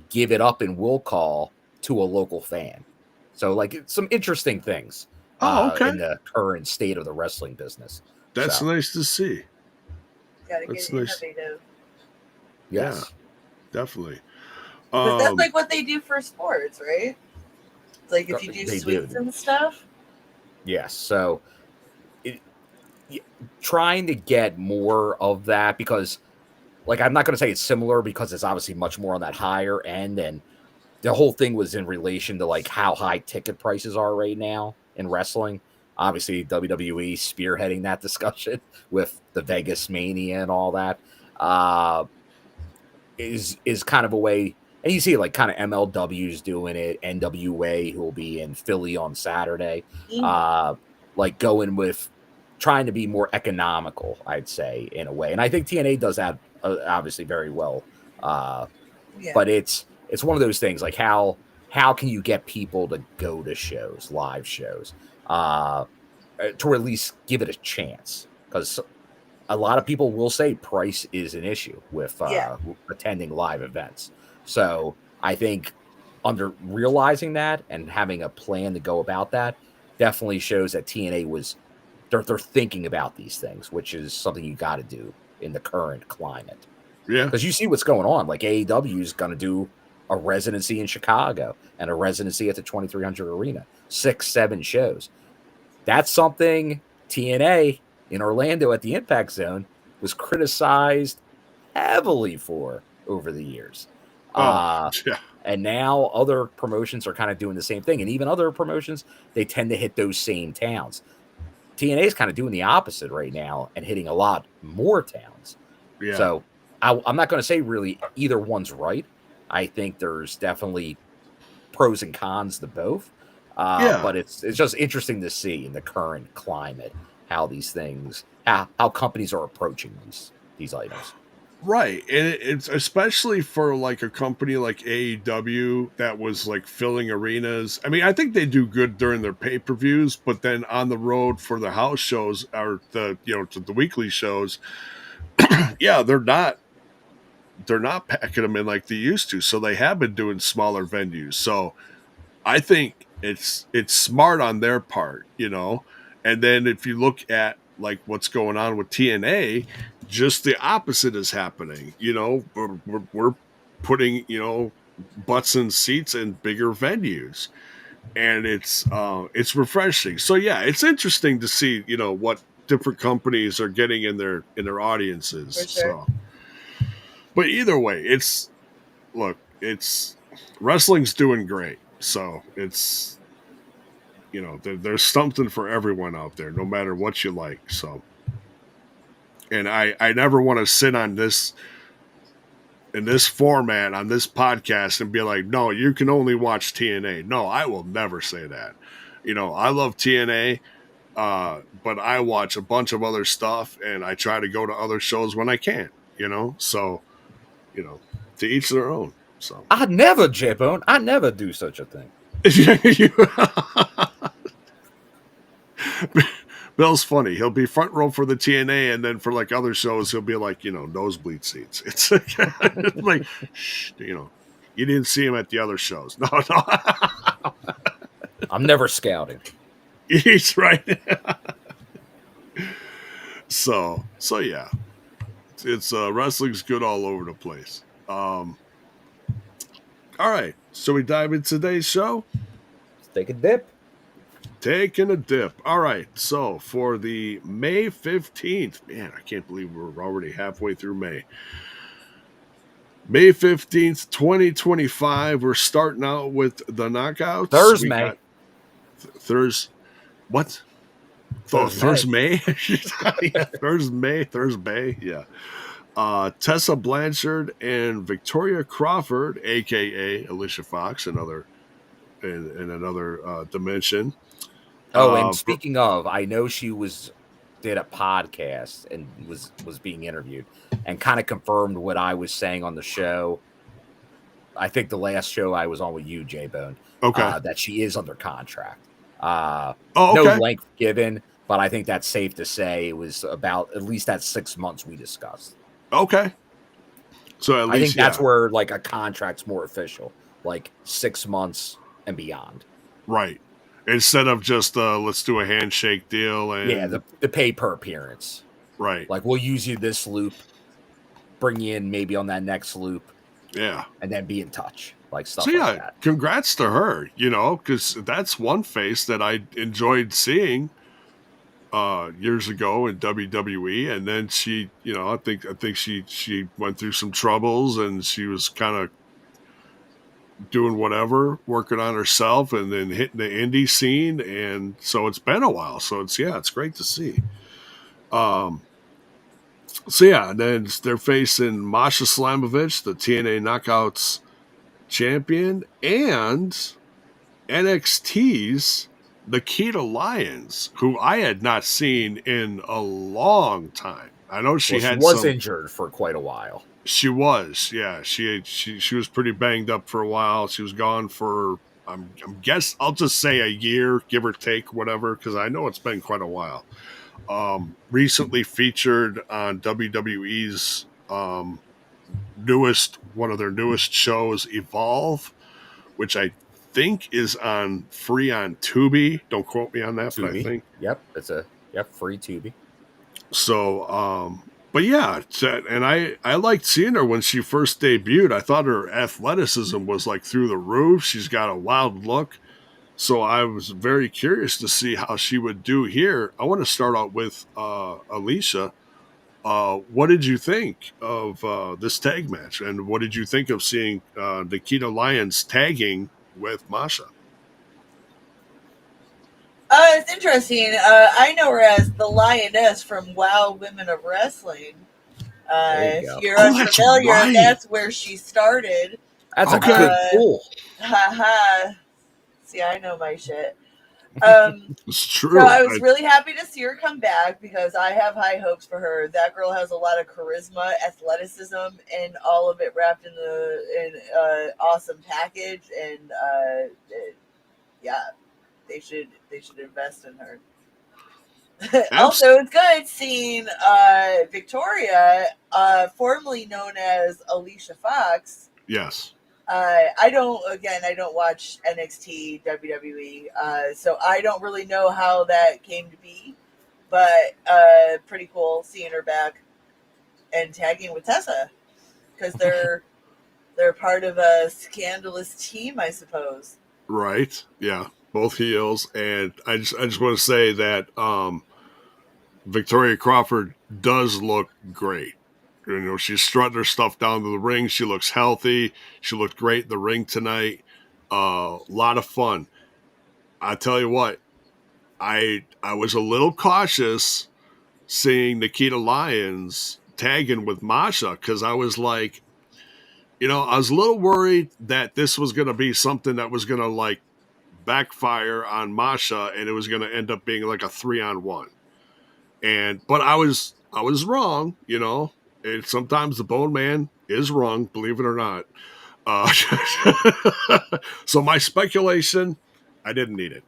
Speaker 3: give it up in will call to a local fan. So some interesting things in the current state of the wrestling business.
Speaker 1: That's nice to see.
Speaker 2: Gotta get innovative.
Speaker 3: Yes.
Speaker 1: Yeah, definitely.
Speaker 2: That's what they do for sports, right? Like if you do sweeps and stuff.
Speaker 3: Yes. So trying to get more of that because I'm not going to say it's similar because it's obviously much more on that higher end. And the whole thing was in relation to how high ticket prices are right now in wrestling. Obviously WWE spearheading that discussion with the Vegas Mania and all that is kind of a way. And you see kind of MLW's doing it, NWA, who will be in Philly on Saturday, going with trying to be more economical, I'd say, in a way. And I think TNA does that obviously very well. But it's one of those things, how can you get people to go to shows, live shows, to at least give it a chance? Because a lot of people will say price is an issue with attending live events. So I think under realizing that and having a plan to go about that definitely shows that TNA was they're thinking about these things, which is something you got to do in the current climate.
Speaker 1: Yeah,
Speaker 3: because you see what's going on. Like AEW is going to do a residency in Chicago and a residency at the 2300 Arena, 6-7 shows. That's something TNA in Orlando at the Impact Zone was criticized heavily for over the years. And now other promotions are kind of doing the same thing. And even other promotions, they tend to hit those same towns. TNA is kind of doing the opposite right now and hitting a lot more towns.
Speaker 1: Yeah.
Speaker 3: So I'm not going to say really either one's right. I think there's definitely pros and cons to both. But it's just interesting to see in the current climate how these things, how companies are approaching these items.
Speaker 1: Right. And it's especially for like a company like AEW that was like filling arenas. I mean, I think they do good during their pay-per-views, but then on the road for the house shows or the weekly shows, they're not packing them in like they used to. So they have been doing smaller venues. So I think it's smart on their part, And then if you look at like what's going on with TNA, just the opposite is happening. We're putting, butts in seats in bigger venues, and it's refreshing. So yeah, it's interesting to see, what different companies are getting in their audiences.
Speaker 2: For sure.
Speaker 1: So, but either way, wrestling's doing great. So it's, there's something for everyone out there, no matter what you like. So, and I never want to sit on this in this format on this podcast and be like, no, you can only watch TNA. No, I will never say that. I love TNA, but I watch a bunch of other stuff and I try to go to other shows when I can, so, to each their own. So
Speaker 3: I never, J-Bone. I never do such a thing.
Speaker 1: Bill's funny. He'll be front row for the TNA, and then for like other shows, he'll be like, nosebleed seats. It's like, shh, you didn't see him at the other shows. No.
Speaker 3: I'm never scouting.
Speaker 1: He's right. So yeah, it's wrestling's good all over the place. All right, so we dive into today's show.
Speaker 3: Let's take a dip.
Speaker 1: Taking a dip. All right, so for the May 15th, man, I can't believe we're already halfway through May. May 15th, 2025, we're starting out with the Knockouts.
Speaker 3: Thursday.
Speaker 1: What? Thursday. Yeah, Thursday. Yeah. Tessa Blanchard and Victoria Crawford, a.k.a. Alicia Fox, in another dimension.
Speaker 3: Oh, and speaking of, I know she did a podcast and was being interviewed and kind of confirmed what I was saying on the show. I think the last show I was on with you, J-Bone, that she is under contract. No length given, but I think that's safe to say it was about at least that 6 months we discussed.
Speaker 1: Okay. So at least,
Speaker 3: I think that's where like a contract's more official, like 6 months and beyond.
Speaker 1: Right. Instead of just let's do a handshake deal and
Speaker 3: the pay per appearance.
Speaker 1: Right.
Speaker 3: Like we'll use you this loop, bring you in maybe on that next loop.
Speaker 1: Yeah.
Speaker 3: And then be in touch. Like stuff
Speaker 1: like
Speaker 3: that.
Speaker 1: Congrats to her, because that's one face that I enjoyed seeing years ago in WWE, and then she, I think she went through some troubles and she was kind of doing whatever, working on herself, and then hitting the indie scene, and so it's been a while. So it's great to see. And then they're facing Masha Slamovich, the TNA Knockouts champion, and NXT's Nikkita Lyons, who I had not seen in a long time. I know she was
Speaker 3: injured for quite a while.
Speaker 1: She was, yeah. She was pretty banged up for a while. She was gone for I'll just say a year, give or take, whatever, because I know it's been quite a while. recently featured on WWE's one of their newest shows, Evolve, which I think is on free on Tubi. Don't quote me on that, but I
Speaker 3: Tubi.
Speaker 1: think.
Speaker 3: Yep, it's a free Tubi.
Speaker 1: So, but yeah, and I liked seeing her when she first debuted. I thought her athleticism was like through the roof. She's got a wild look. So I was very curious to see how she would do here. I want to start out with Alicia. What did you think of this tag match? And what did you think of seeing Nikkita Lyons tagging with Masha?
Speaker 2: It's interesting. I know her as the Lioness from WoW Women of Wrestling. If you're unfamiliar, that's where she started.
Speaker 3: That's a good pull.
Speaker 2: Haha. See, I know my shit.
Speaker 1: It's true.
Speaker 2: So I was really happy to see her come back because I have high hopes for her. That girl has a lot of charisma, athleticism, and all of it wrapped in an awesome package. And yeah, they should invest in her. Also, it's good seeing Victoria, formerly known as Alicia Fox.
Speaker 1: Yes.
Speaker 2: I don't watch NXT WWE, so I don't really know how that came to be, but pretty cool seeing her back and tagging with Tessa because they're part of a scandalous team, I suppose.
Speaker 1: Right. Yeah. Both heels, and I just want to say that Victoria Crawford does look great. You know, she's strutting her stuff down to the ring. She looks healthy. She looked great in the ring tonight. A lot of fun. I tell you what, I was a little cautious seeing Nikkita Lyons tagging with Masha because I was like, I was a little worried that this was going to be something that was going to like backfire on Masha and it was going to end up being like a 3-on-1. But I was wrong, And sometimes the Bone Man is wrong, believe it or not. So my speculation, I didn't need it.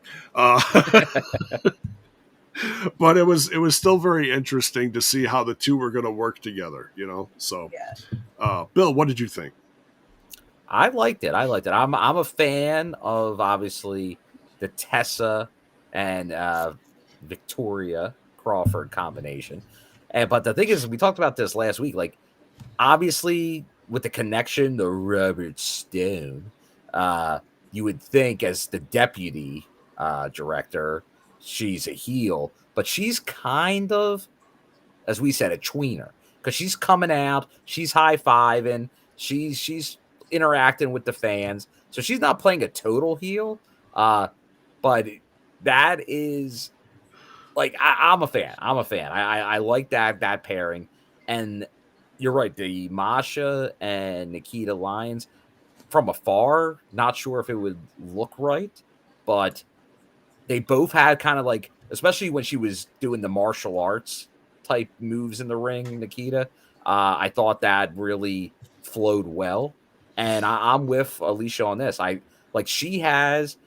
Speaker 1: But it was still very interesting to see how the two were going to work together, So, yeah. Bill, what did you think?
Speaker 3: I liked it. I'm a fan of obviously the Tessa and Victoria Crawford combination. But the thing is, we talked about this last week. Like, obviously, with the connection to Robert Stone, you would think as the deputy director, she's a heel, but she's kind of, as we said, a tweener because she's coming out, she's high-fiving, she's interacting with the fans, so she's not playing a total heel. But that is. Like, I'm a fan. I like that pairing. And you're right. The Masha and Nikkita Lyons, from afar, not sure if it would look right. But they both had kind of like, especially when she was doing the martial arts type moves in the ring, Nikkita, I thought that really flowed well. And I'm with Alicia on this. She has,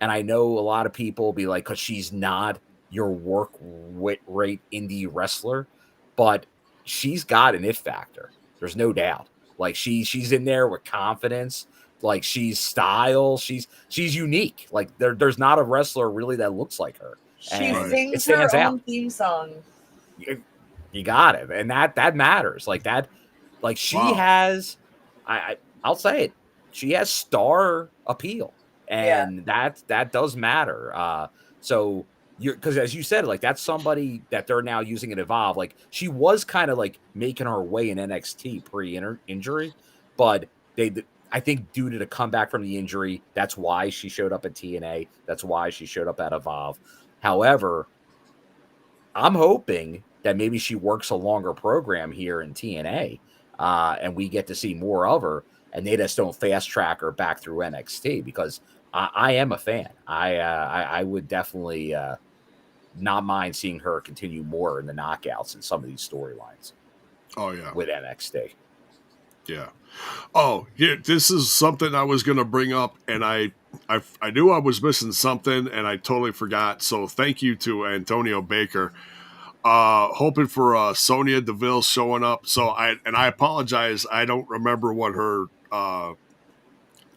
Speaker 3: and I know a lot of people be like, because she's not your work rate indie wrestler, but she's got an it factor. There's no doubt. Like she's in there with confidence. Like she's style. She's unique. Like there's not a wrestler really that looks like her.
Speaker 2: She sings her own theme song.
Speaker 3: You got it, and that matters. Like that. Like she has. I'll say it. She has star appeal, and that does matter. So. Because as you said, like that's somebody that they're now using in Evolve. Like she was kind of like making her way in NXT pre-injury, but I think due to the comeback from the injury, that's why she showed up at TNA. That's why she showed up at Evolve. However, I'm hoping that maybe she works a longer program here in TNA, and we get to see more of her, and they just don't fast track her back through NXT because I am a fan. I would definitely not mind seeing her continue more in the knockouts and some of these storylines.
Speaker 1: Oh yeah,
Speaker 3: with NXT.
Speaker 1: Yeah. Oh yeah, this is something I was going to bring up, and I knew I was missing something, and I totally forgot. So thank you to Antonio Baker. hoping for Sonya Deville showing up. So I apologize. I don't remember what her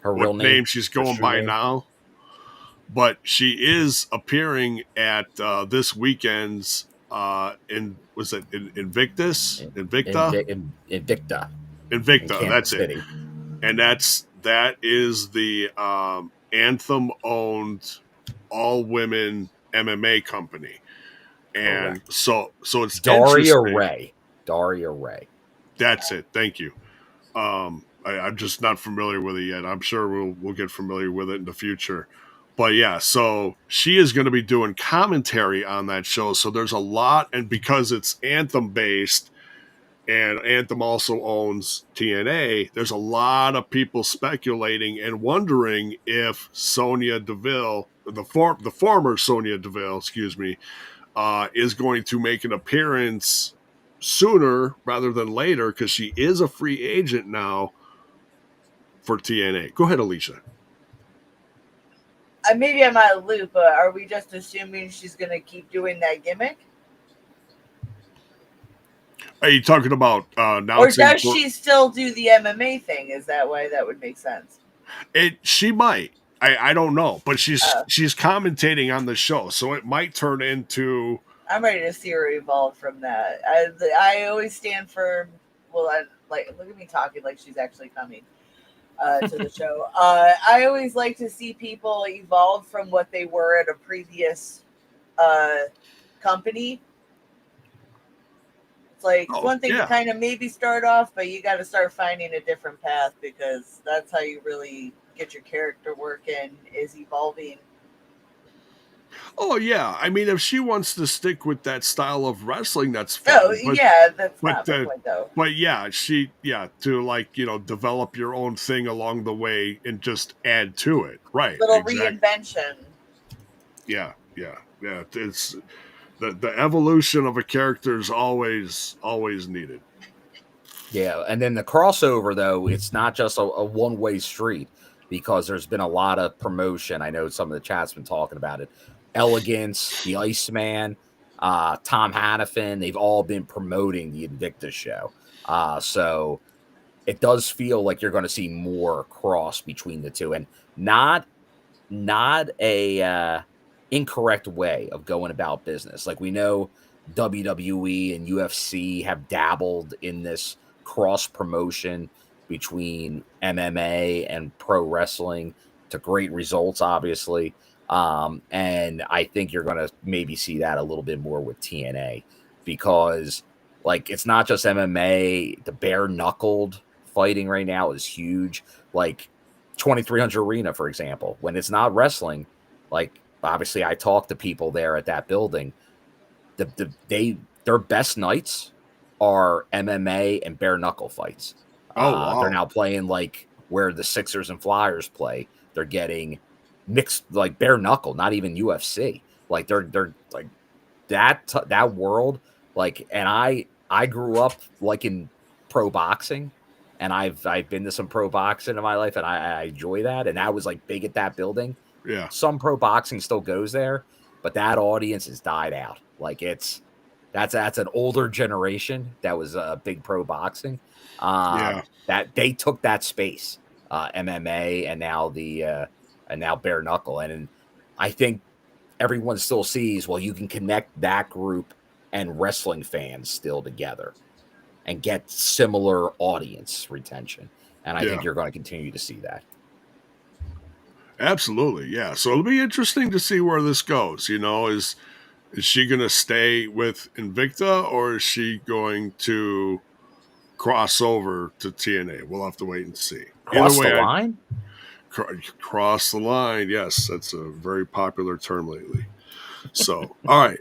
Speaker 3: real
Speaker 1: name she's going by now, but she is appearing at this weekend's Invicta? Invicta, that's it. And that is the Anthem owned all women MMA company. And so it's
Speaker 3: Daria Ray.
Speaker 1: That's it. Thank you. I'm just not familiar with it yet. I'm sure we'll get familiar with it in the future. But yeah, so she is going to be doing commentary on that show. So there's a lot, and because it's Anthem based, and Anthem also owns TNA, there's a lot of people speculating and wondering if Sonya Deville, the former Sonya Deville, is going to make an appearance sooner rather than later, because she is a free agent now for TNA. Go ahead, Alicia.
Speaker 2: Maybe I'm out of the loop, but are we just assuming she's going to keep doing that gimmick?
Speaker 1: Are you talking about now?
Speaker 2: Or does she still do the MMA thing? Is that why that would make sense?
Speaker 1: She might. I don't know, but she's commentating on the show, so it might turn into.
Speaker 2: I'm ready to see her evolve from that. I always stand for. Well, look at me talking like she's actually coming to the show. I always like to see people evolve from what they were at a previous company. It's like one thing to kind of maybe start off, but you got to start finding a different path, because that's how you really get your character working, is evolving.
Speaker 1: Oh yeah, I mean, if she wants to stick with that style of wrestling, that's fine.
Speaker 2: That's not the point, though.
Speaker 1: But yeah, to develop your own thing along the way and just add to it, right?
Speaker 2: Little reinvention.
Speaker 1: Yeah. It's the evolution of a character is always needed.
Speaker 3: Yeah, and then the crossover, though, it's not just a one-way street, because there's been a lot of promotion. I know some of the chat's been talking about it. Elegance, the Iceman, Tom Hannafin, they've all been promoting the Invicta show. So it does feel like you're going to see more cross between the two, and not a incorrect way of going about business. Like, we know WWE and UFC have dabbled in this cross promotion between MMA and pro wrestling to great results, obviously. And I think you're going to maybe see that a little bit more with TNA, because like, it's not just MMA. The bare knuckled fighting right now is huge. Like 2300 Arena, for example, when it's not wrestling, like, obviously I talk to people there at that building. Their best nights are MMA and bare knuckle fights.
Speaker 1: Wow.
Speaker 3: They're now playing like where the Sixers and Flyers play. They're getting mixed, like bare knuckle, not even UFC. Like they're like that world. Like, and I grew up like in pro boxing, and I've been to some pro boxing in my life, and I enjoy that. And that was like big at that building.
Speaker 1: Yeah.
Speaker 3: Some pro boxing still goes there, but that audience has died out. Like, that's an older generation that was big pro boxing. That they took that space, MMA, and now bare knuckle. And I think everyone still sees, well, you can connect that group and wrestling fans still together and get similar audience retention. And I think you're going to continue to see that.
Speaker 1: Absolutely. Yeah. So it'll be interesting to see where this goes. Is she going to stay with Invicta, or is she going to cross over to TNA? We'll have to wait and see.
Speaker 3: Cross the line?
Speaker 1: Cross the line. Yes. That's a very popular term lately. So, all right.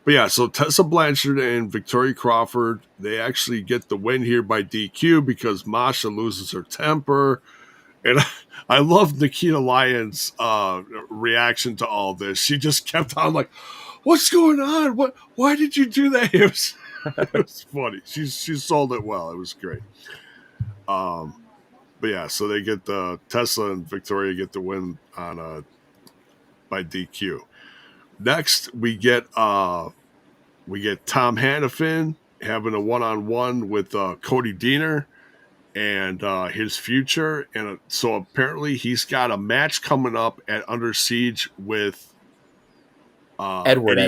Speaker 1: But yeah, so Tessa Blanchard and Victoria Crawford, they actually get the win here by DQ because Masha loses her temper. And I love Nikkita Lyons' reaction to all this. She just kept on like, "What's going on? Why did you do that?" It was funny. She sold it well. It was great. But yeah, so they get Tessa and Victoria get the win on by DQ. Next, we get We get Tom Hannafin having a one-on-one with Cody Deaner and his future. And so apparently he's got a match coming up at Under Siege with Eddie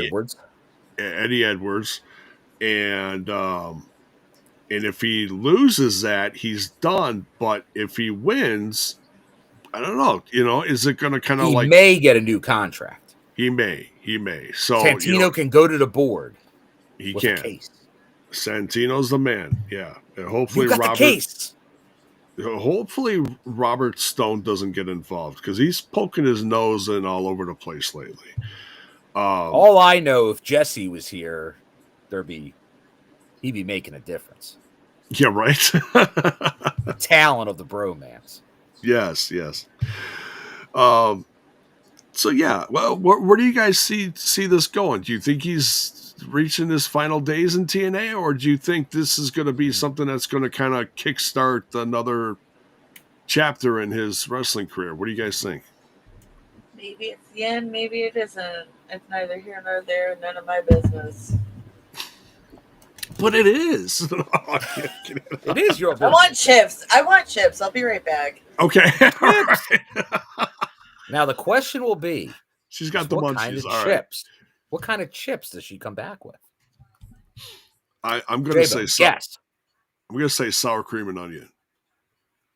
Speaker 1: Edwards. And if he loses that, he's done. But if he wins, I don't know. Is it going to kind of
Speaker 3: He may get a new contract.
Speaker 1: He may. So
Speaker 3: Santino can go to the board.
Speaker 1: He
Speaker 3: with
Speaker 1: can.
Speaker 3: A case.
Speaker 1: Santino's the man. Yeah. And hopefully
Speaker 3: the case.
Speaker 1: Hopefully Robert Stone doesn't get involved because he's poking his nose in all over the place lately.
Speaker 3: All I know, if Jesse was here, he'd be making a difference.
Speaker 1: Yeah, right.
Speaker 3: The talent of the bromance.
Speaker 1: Yes. So yeah, well, where do you guys see this going? Do you think he's reaching his final days in TNA, or do you think this is going to be something that's going to kind of kickstart another chapter in his wrestling career? What do you guys think?
Speaker 2: Maybe it's the end, maybe it isn't. It's neither here nor there, none of my business.
Speaker 1: But it is.
Speaker 3: It is your business.
Speaker 2: I want chips. I'll be right back.
Speaker 1: Okay. Right.
Speaker 3: Now the question will be,
Speaker 1: she's got the munchies.
Speaker 3: Kind of
Speaker 1: all
Speaker 3: chips. Right. What kind of chips does she come back with?
Speaker 1: I'm going to say
Speaker 3: yes.
Speaker 1: I'm going to say sour cream and onion.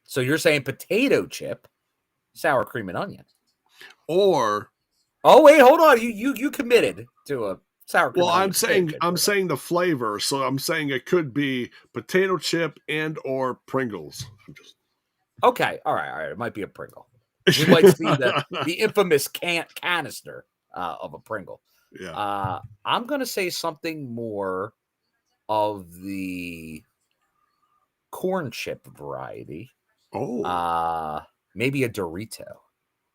Speaker 3: So you're saying potato chip, sour cream and onion,
Speaker 1: or?
Speaker 3: Oh wait, hold on. You committed to a sour cream.
Speaker 1: Well, I'm saying the flavor. So I'm saying it could be potato chip and or Pringles.
Speaker 3: Okay, all right. It might be a Pringle. We might see the infamous canister of a Pringle.
Speaker 1: Yeah.
Speaker 3: I'm going to say something more of the corn chip variety.
Speaker 1: Oh.
Speaker 3: Maybe a Dorito.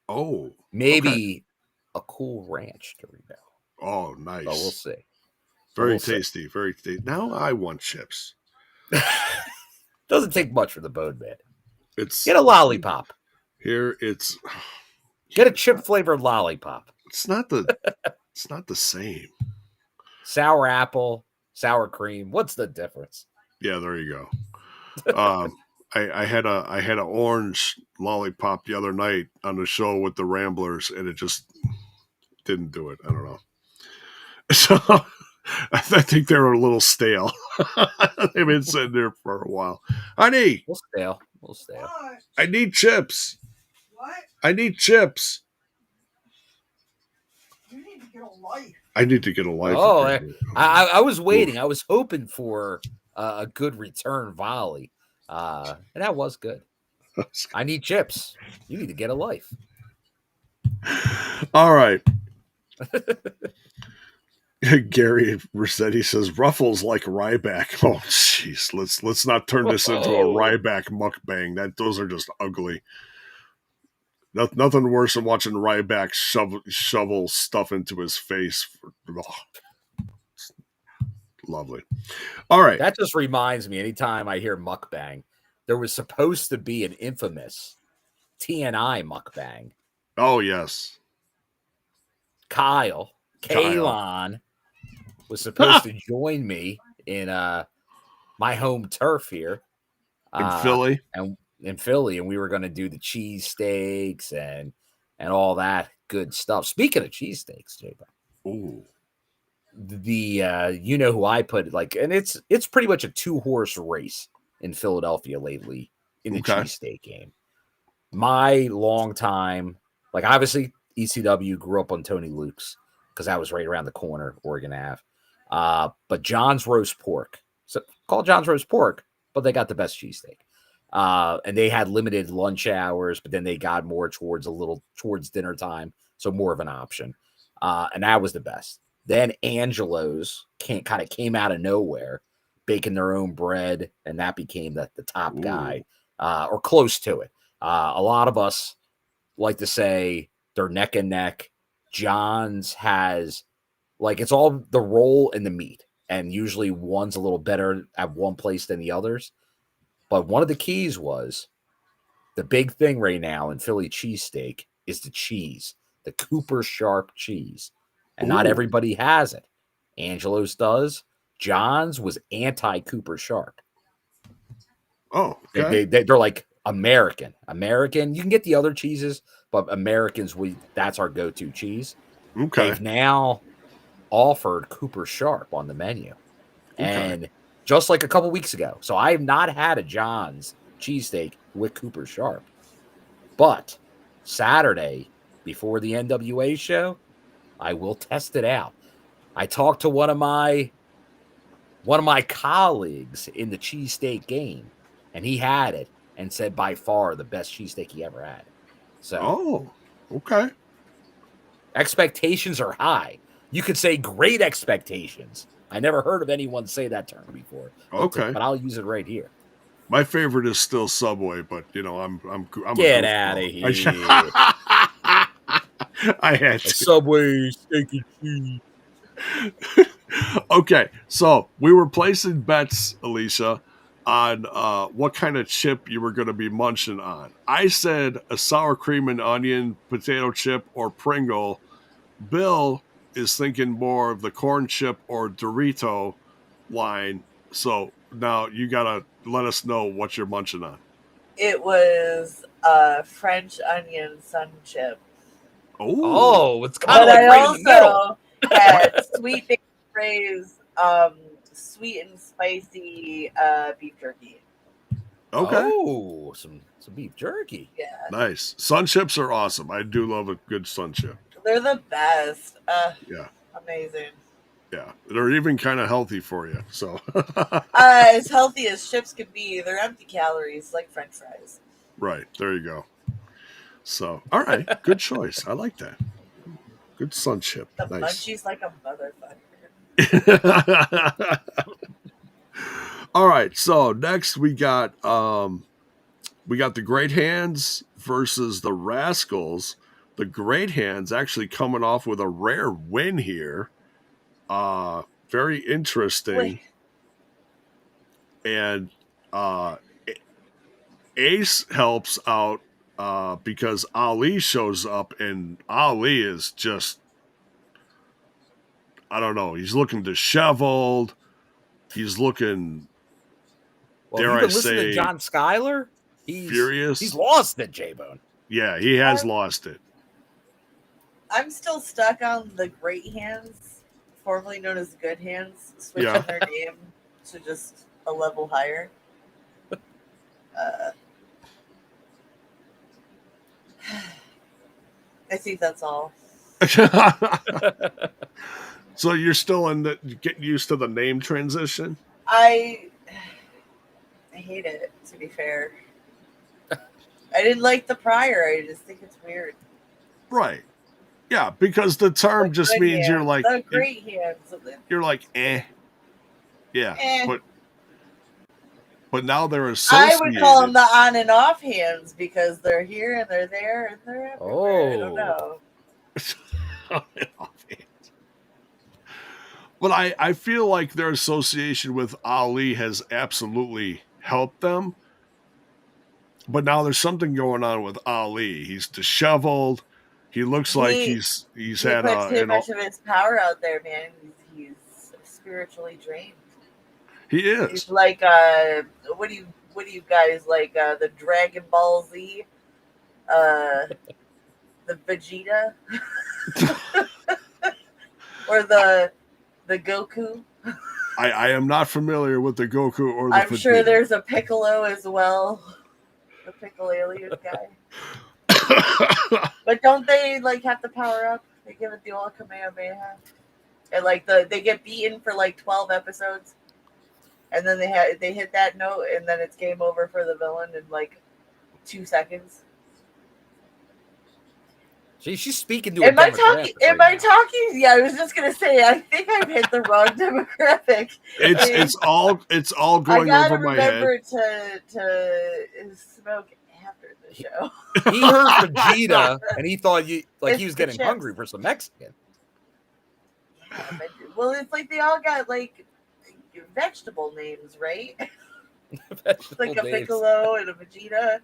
Speaker 1: Oh.
Speaker 3: Maybe a Cool Ranch Dorito.
Speaker 1: Oh, nice.
Speaker 3: But we'll see.
Speaker 1: Very tasty. Very tasty. Now I want chips.
Speaker 3: Doesn't take much for the bone man.
Speaker 1: Get
Speaker 3: a lollipop.
Speaker 1: Here
Speaker 3: get a chip flavored lollipop.
Speaker 1: It's not the same.
Speaker 3: Sour apple, sour cream. What's the difference?
Speaker 1: Yeah, there you go. I had an orange lollipop the other night on the show with the Ramblers, and it just didn't do it. I don't know. So I think they were a little stale. They've been sitting there for a while. Honey,
Speaker 3: We'll stale.
Speaker 1: I need chips.
Speaker 2: What?
Speaker 1: I need chips.
Speaker 2: You need to get a life.
Speaker 1: I need to get a life.
Speaker 3: Oh, I was waiting. I was hoping for a good return volley. And that was good. I need chips. You need to get a life.
Speaker 1: All right. Gary Rossetti says Ruffles like Ryback. Oh, jeez. Let's not turn this into a Ryback mukbang. Those are just ugly. Nothing worse than watching Ryback shovel stuff into his face. Lovely. All right.
Speaker 3: That just reminds me, anytime I hear mukbang, there was supposed to be an infamous TNI mukbang.
Speaker 1: Oh, yes.
Speaker 3: Kalon was supposed to join me in my home turf here.
Speaker 1: In Philly?
Speaker 3: In Philly, and we were going to do the cheesesteaks and all that good stuff. Speaking of cheesesteaks, J-Bro.
Speaker 1: Ooh.
Speaker 3: You know who I put, like, and it's pretty much a 2-horse race in Philadelphia lately in the cheesesteak game. My long time, like, obviously ECW, grew up on Tony Luke's because that was right around the corner, Oregon Ave. But John's Roast Pork, so called John's Roast Pork, but they got the best cheesesteak. And they had limited lunch hours, but then they got more towards dinner time, so more of an option. And that was the best. Then Angelo's kind of came out of nowhere, baking their own bread, and that became the top guy, or close to it. A lot of us like to say they're neck and neck. John's has, like, it's all the roll and the meat, and usually one's a little better at one place than the others. But one of the keys was the big thing right now in Philly cheesesteak is the cheese, the Cooper Sharp cheese. And not everybody has it. Angelo's does. John's was anti-Cooper Sharp.
Speaker 1: Oh, okay.
Speaker 3: They're like American. You can get the other cheeses, but Americans, that's our go-to cheese.
Speaker 1: Okay.
Speaker 3: They've now offered Cooper Sharp on the menu.
Speaker 1: Okay.
Speaker 3: And just like a couple weeks ago. So I have not had a John's cheesesteak with Cooper Sharp. But Saturday, before the NWA show, I will test it out. I talked to one of my colleagues in the cheesesteak game, and he had it and said by far the best cheesesteak he ever had. So,
Speaker 1: okay.
Speaker 3: Expectations are high. You could say great expectations. I never heard of anyone say that term before. But I'll use it right here.
Speaker 1: My favorite is still Subway, but I'm
Speaker 3: get out of here.
Speaker 1: I had to.
Speaker 3: Subway steak and cheese.
Speaker 1: Okay, so we were placing bets, Alicia, on what kind of chip you were going to be munching on. I said a sour cream and onion potato chip or Pringle. Bill is thinking more of the corn chip or Dorito line. So now you got to let us know what you're munching on.
Speaker 2: It was French onion sun chip.
Speaker 3: Oh, it's kind of like
Speaker 2: I
Speaker 3: right in the middle.
Speaker 2: Had Sweet Baby Ray's sweet and spicy beef jerky.
Speaker 1: Okay.
Speaker 3: Oh, some beef jerky.
Speaker 2: Yeah.
Speaker 1: Nice. Sun chips are awesome. I do love a good sun chip.
Speaker 2: They're the best.
Speaker 1: Yeah.
Speaker 2: Amazing.
Speaker 1: Yeah. They're even kind of healthy for you. So
Speaker 2: as healthy as chips could be. They're empty calories like French fries.
Speaker 1: Right. There you go. So, all right. Good choice. I like that. Good sun chip.
Speaker 2: The
Speaker 1: nice.
Speaker 2: munchies like a motherfucker.
Speaker 1: All right. So next we got the Great Hands versus the Rascalz. The Great Hands actually coming off with a rare win here. Very interesting. And Ace helps out because Ali shows up, and Ali is just, I don't know, he's looking disheveled. He's looking, dare I say,
Speaker 3: to John Skyler? He's
Speaker 1: furious.
Speaker 3: He's lost it, J-Bone.
Speaker 1: Yeah, he has lost it.
Speaker 2: I'm still stuck on the Great Hands, formerly known as Good Hands, switching their name to just a level higher. I think that's all.
Speaker 1: So you're still getting used to the name transition?
Speaker 2: I hate it, to be fair. I didn't like the prior. I just think it's weird.
Speaker 1: Right. Yeah, because the term just means you're like
Speaker 2: the Great Hands.
Speaker 1: You're like, eh. Yeah. But now they're associated.
Speaker 2: I would call them the on and off hands because they're here and they're there and they're everywhere. I don't know.
Speaker 1: On and off hands. But I feel like their association with Ali has absolutely helped them. But now there's something going on with Ali. He's disheveled. He looks like he's had
Speaker 2: puts too much of his power out there, man. He's spiritually drained.
Speaker 1: He is.
Speaker 2: He's like what do you guys like? The Dragon Ball Z, the Vegeta, or the Goku.
Speaker 1: I am not familiar with the Goku or the
Speaker 2: I'm
Speaker 1: Vegeta.
Speaker 2: sure there's a Piccolo as well. The Piccolo alien guy. But don't they like have to power up? They give it the old Kamehameha. And like they get beaten for like 12 episodes. And then they hit that note and then it's game over for the villain in like 2 seconds.
Speaker 3: She's speaking to
Speaker 2: Am I talking? Yeah, I was just gonna say. I think I've hit the wrong demographic.
Speaker 1: It's all going over my head.
Speaker 2: I gotta remember to smoke after the show.
Speaker 3: He heard Vegeta and he thought he was getting hungry for some Mexican.
Speaker 2: Yeah, well, it's like they all got like vegetable names, right? Like a Piccolo and a Vegeta.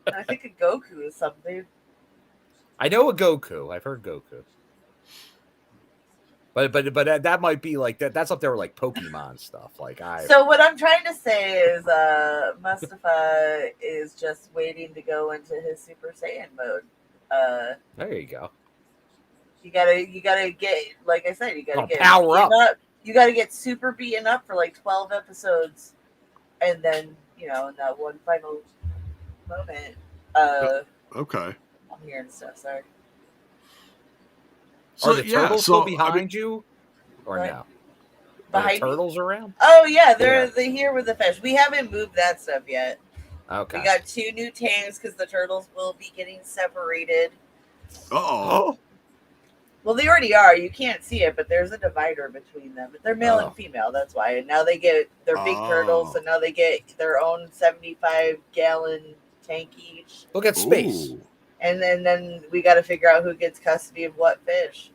Speaker 2: And I think a Goku is something.
Speaker 3: I know a Goku. I've heard Goku. But that might be like that. That's up there with like Pokemon stuff.
Speaker 2: So what I'm trying to say is, Mustafa is just waiting to go into his Super Saiyan mode.
Speaker 3: There you go.
Speaker 2: You gotta get, like I said, you gotta get
Speaker 3: power up.
Speaker 2: You gotta get super beaten up for like 12 episodes, and then in that one final moment.
Speaker 1: Okay.
Speaker 2: I'm hearing stuff. Sorry.
Speaker 3: So, are the turtles still behind you, or
Speaker 2: what?
Speaker 3: no?
Speaker 2: Behind
Speaker 3: are the turtles around?
Speaker 2: Oh yeah, they're here with the fish. We haven't moved that stuff yet.
Speaker 3: Okay.
Speaker 2: We got 2 new tanks because the turtles will be getting separated.
Speaker 1: Oh.
Speaker 2: Well, they already are. You can't see it, but there's a divider between them. But they're male and female. That's why. And now they get their big turtles, and now they get their own 75-gallon tank each.
Speaker 3: Look at space.
Speaker 1: Ooh.
Speaker 2: And then we got to figure out who gets custody of what fish.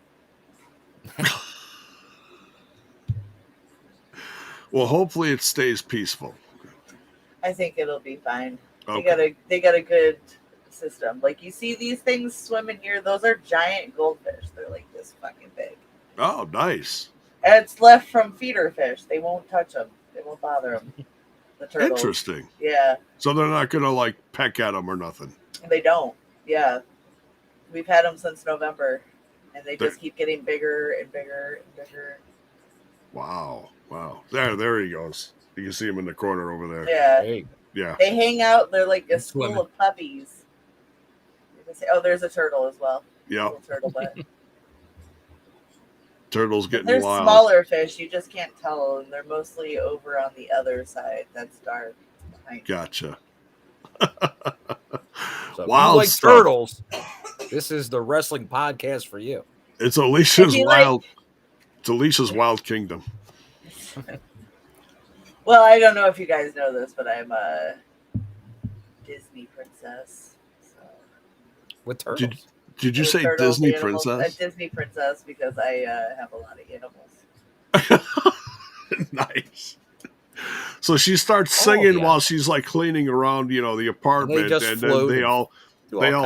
Speaker 1: Well, hopefully it stays peaceful.
Speaker 2: I think it'll be fine.
Speaker 1: Okay.
Speaker 2: They got a good system. Like, you see these things swimming here, those are giant goldfish. They're like this fucking big.
Speaker 1: Oh, nice.
Speaker 2: And it's left from feeder fish. They won't touch them. They won't bother them. The turtles.
Speaker 1: Interesting.
Speaker 2: Yeah.
Speaker 1: So they're not gonna like peck at them or nothing.
Speaker 2: They don't. Yeah. We've had them since November, and they just keep getting bigger and bigger and bigger.
Speaker 1: Wow. There he goes. You can see him in the corner over there.
Speaker 2: Yeah.
Speaker 3: Hey.
Speaker 1: Yeah.
Speaker 2: They hang out. They're like a school of puppies. Oh, there's a turtle as well.
Speaker 1: Yeah.
Speaker 2: Turtle butt.
Speaker 1: Turtles getting
Speaker 2: They're
Speaker 1: wild.
Speaker 2: smaller fish. You just can't tell, and they're mostly over on the other side. That's dark.
Speaker 1: Gotcha.
Speaker 3: So
Speaker 1: Wild
Speaker 3: like
Speaker 1: stuff.
Speaker 3: turtles. This is the wrestling podcast for you.
Speaker 1: It's Alicia's wild. It's Alicia's Wild Kingdom.
Speaker 2: Well, I don't know if you guys know this, but I'm a Disney princess. So.
Speaker 3: With turtles.
Speaker 1: Did you say
Speaker 2: turtles,
Speaker 1: Disney
Speaker 2: animals,
Speaker 1: princess?
Speaker 2: A Disney princess because I have a lot of animals.
Speaker 1: Nice. So she starts singing while she's like cleaning around, the apartment, and then they all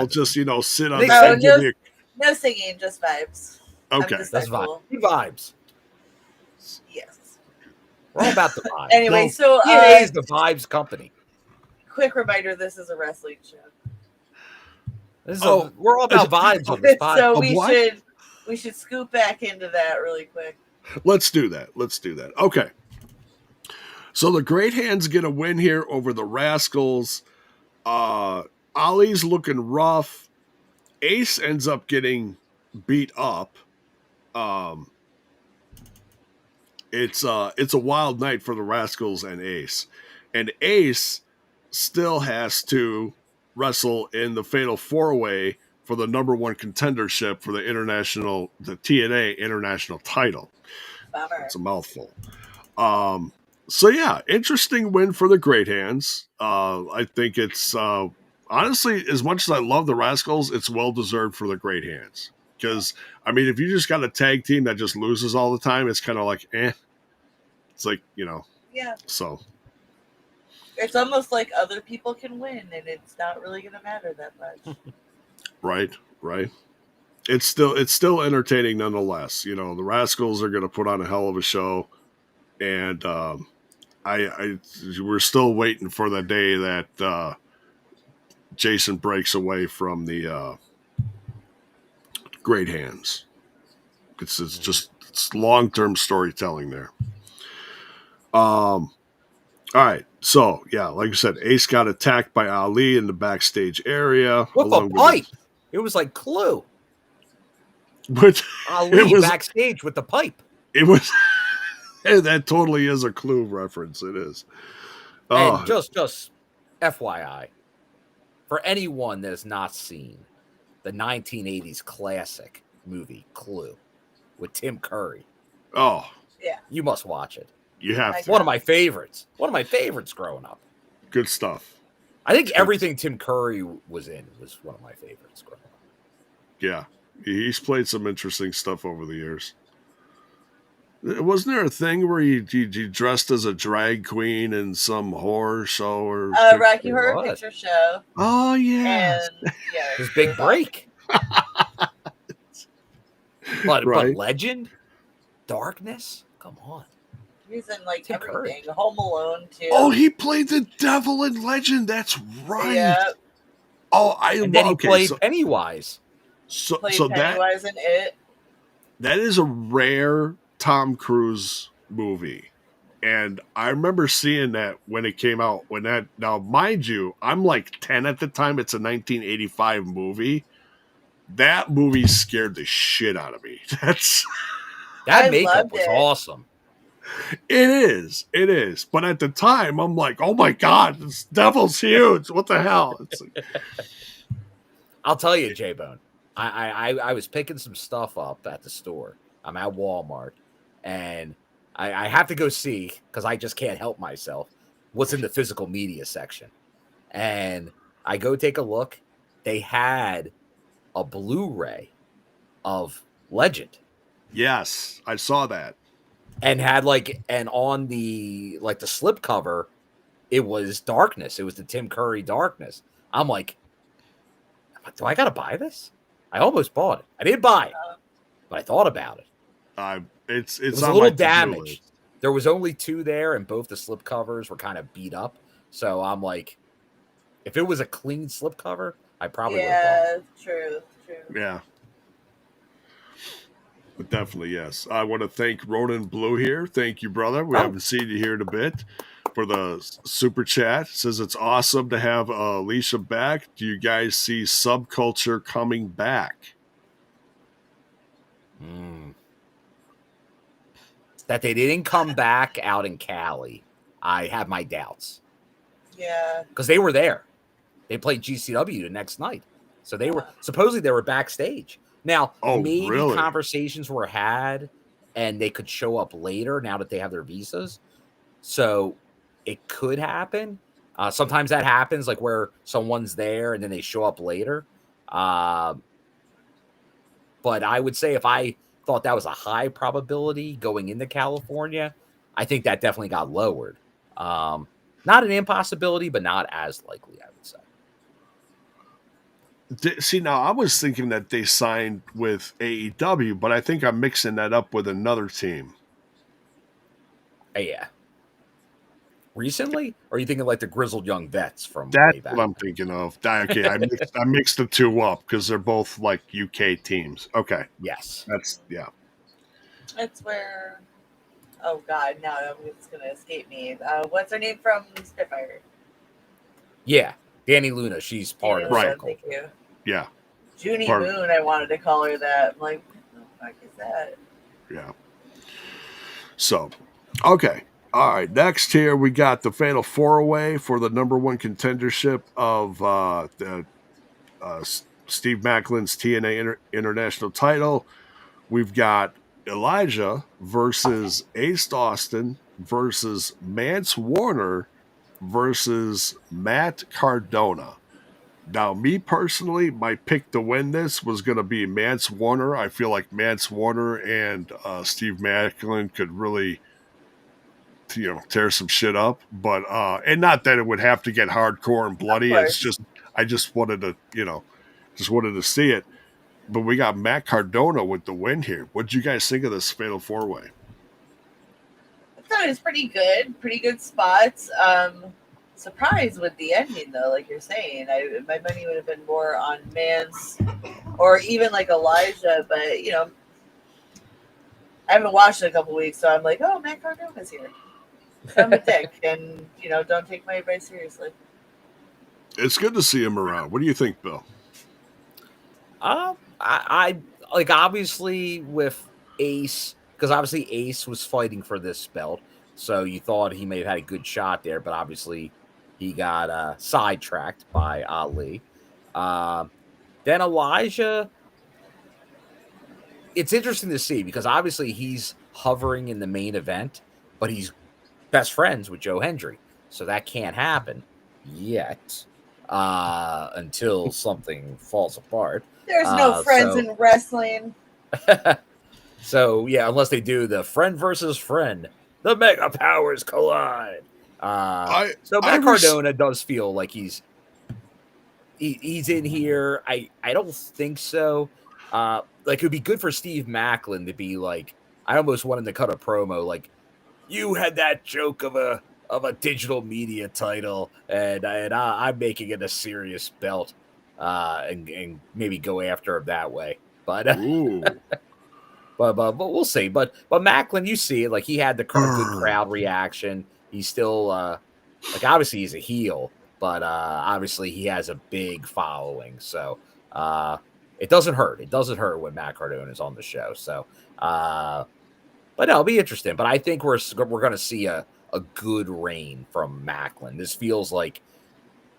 Speaker 1: just sit on the edge of the.
Speaker 2: No singing, just vibes.
Speaker 1: Okay,
Speaker 3: that's
Speaker 2: cool.
Speaker 3: Vibes.
Speaker 2: Yes,
Speaker 3: we're all about the vibes.
Speaker 2: Anyway, so
Speaker 3: TNA is the vibes company.
Speaker 2: Quick reminder: this is a wrestling show.
Speaker 3: We're all about vibes on this podcast.
Speaker 2: So we should scoop back into that really quick.
Speaker 1: Let's do that. Okay. So the Great Hands get a win here over the Rascalz. Ollie's looking rough. Ace ends up getting beat up. It's a wild night for the Rascalz and Ace. And Ace still has to wrestle in the Fatal 4-Way for the #1 contendership for the TNA international title.
Speaker 2: Bummer.
Speaker 1: It's a mouthful. So yeah, interesting win for the Great Hands. I think it's honestly, as much as I love the Rascalz, it's well deserved for the Great Hands. Because if you just got a tag team that just loses all the time, it's kind of like It's like
Speaker 2: Yeah.
Speaker 1: So
Speaker 2: it's almost like other people can win, and it's not really going to matter that much.
Speaker 1: Right. It's still entertaining nonetheless. The Rascalz are going to put on a hell of a show, and we're still waiting for the day that Jason breaks away from the Great Hands. It's long-term storytelling there. All right. So, yeah, like I said, Ace got attacked by Ali in the backstage area.
Speaker 3: With a pipe. It was like Clue. Ali backstage with the pipe.
Speaker 1: It was. That totally is a Clue reference. It is.
Speaker 3: And just FYI, for anyone that has not seen the 1980s classic movie Clue with Tim Curry.
Speaker 1: Oh.
Speaker 2: Yeah.
Speaker 3: You must watch it.
Speaker 1: You have to.
Speaker 3: One of my favorites growing up.
Speaker 1: Good stuff.
Speaker 3: I think everything Tim Curry was in was one of my favorites growing up.
Speaker 1: Yeah. He's played some interesting stuff over the years. Wasn't there a thing where he dressed as a drag queen in some horror show or
Speaker 2: Rocky Horror Picture Show?
Speaker 1: Oh yeah,
Speaker 2: and
Speaker 3: his big break. But legend. Darkness? Come on.
Speaker 2: He's in like
Speaker 3: Tim
Speaker 2: everything.
Speaker 3: Curry.
Speaker 2: Home Alone too.
Speaker 1: Oh, he played the devil in Legend. That's right.
Speaker 2: Yeah.
Speaker 1: Oh,
Speaker 3: then he played Pennywise.
Speaker 1: So
Speaker 2: Pennywise in It.
Speaker 1: That is a rare Tom Cruise movie. And I remember seeing that when it came out. Now, mind you, I'm like 10 at the time. It's a 1985 movie. That movie scared the shit out of me.
Speaker 3: That makeup was awesome.
Speaker 1: It is. But at the time, I'm like, oh my God, this devil's huge. What the hell? It's like,
Speaker 3: I'll tell you, J-Bone. I was picking some stuff up at the store. I'm at Walmart, and I have to go see, because I just can't help myself, what's in the physical media section. And I go take a look. They had a Blu-ray of Legend.
Speaker 1: Yes, I saw that.
Speaker 3: And had and on the the slip cover, it was Darkness. It was the Tim Curry Darkness. I'm like, do I gotta buy this? I almost bought it. I didn't buy it, but I thought about it.
Speaker 1: It
Speaker 3: was a little damaged. There was only 2 there, and both the slip covers were kind of beat up. So I'm like, if it was a clean slip cover, I probably would have bought it.
Speaker 2: True.
Speaker 1: Yeah. But definitely, yes. I want to thank Ronan Blue here. Thank you, brother. We haven't seen you here in a bit. For the super chat, says it's awesome to have Alicia back. Do you guys see subculture coming back?
Speaker 3: That they didn't come back out in Cali, I have my doubts.
Speaker 2: Yeah,
Speaker 3: because they were there. They played GCW the next night, so they were supposedly they were backstage. Now, maybe conversations were had, and they could show up later now that they have their visas. So it could happen. Sometimes that happens, like where someone's there and then they show up later. But I would say if I thought that was a high probability going into California, I think that definitely got lowered. Not an impossibility, but not as likely, I would say.
Speaker 1: See, now I was thinking that they signed with AEW, but I think I'm mixing that up with another team.
Speaker 3: Yeah. Recently? Or are you thinking like the Grizzled Young Vets from
Speaker 1: That's
Speaker 3: way back?
Speaker 1: what I'm thinking of. Okay, I mixed the two up because they're both like UK teams. Okay.
Speaker 3: Yes.
Speaker 1: That's
Speaker 2: where... Oh, God, now it's going to escape me. What's her name from Spitfire?
Speaker 3: Yeah, Danny Luna. She's part of
Speaker 1: right.
Speaker 3: Circle.
Speaker 2: Thank you.
Speaker 1: Yeah.
Speaker 2: Junie Moon, I wanted to call her that. I'm like, what the fuck is that?
Speaker 1: Yeah. So, okay. All right. Next here, we got the Fatal 4-Way for the number one contendership of Steve Maclin's TNA International title. We've got Elijah versus Ace Austin versus Mance Warner versus Matt Cardona. Now, me personally, my pick to win this was going to be Mance Warner. I feel like Mance Warner and Steve Maclin could really, tear some shit up. But and not that it would have to get hardcore and bloody. It's just I just wanted to, see it. But we got Matt Cardona with the win here. What did you guys think of this Fatal 4-Way?
Speaker 2: I thought it was pretty good spots. Surprised with the ending though, like you're saying. My money would have been more on Mance or even like Elijah, but I haven't watched it in a couple weeks, so I'm like, oh, Matt Cardona's here. I'm a dick, and don't take my advice seriously.
Speaker 1: It's good to see him around. What do you think, Bill?
Speaker 3: I like obviously with Ace, because obviously Ace was fighting for this belt, so you thought he may have had a good shot there, but obviously he got sidetracked by Ali. Then Elijah, it's interesting to see because obviously he's hovering in the main event, but he's best friends with Joe Hendry, so that can't happen yet until something falls apart.
Speaker 2: There's no friends in wrestling.
Speaker 3: So, yeah, unless they do the friend versus friend, the mega powers collide. So Matt Cardona does feel like he's in here. I don't think so. Like, it would be good for Steve Maclin to be like I almost wanted to cut a promo like, you had that joke of a digital media title, and I'm making it a serious belt, and maybe go after him that way. But but we'll see. But Macklin, you see it, like he had the good crowd reaction. He's still like obviously he's a heel, but obviously he has a big following. So it doesn't hurt. It doesn't hurt when Matt Cardona is on the show. So but no, it'll be interesting. But I think we're going to see a good reign from Macklin. This feels like,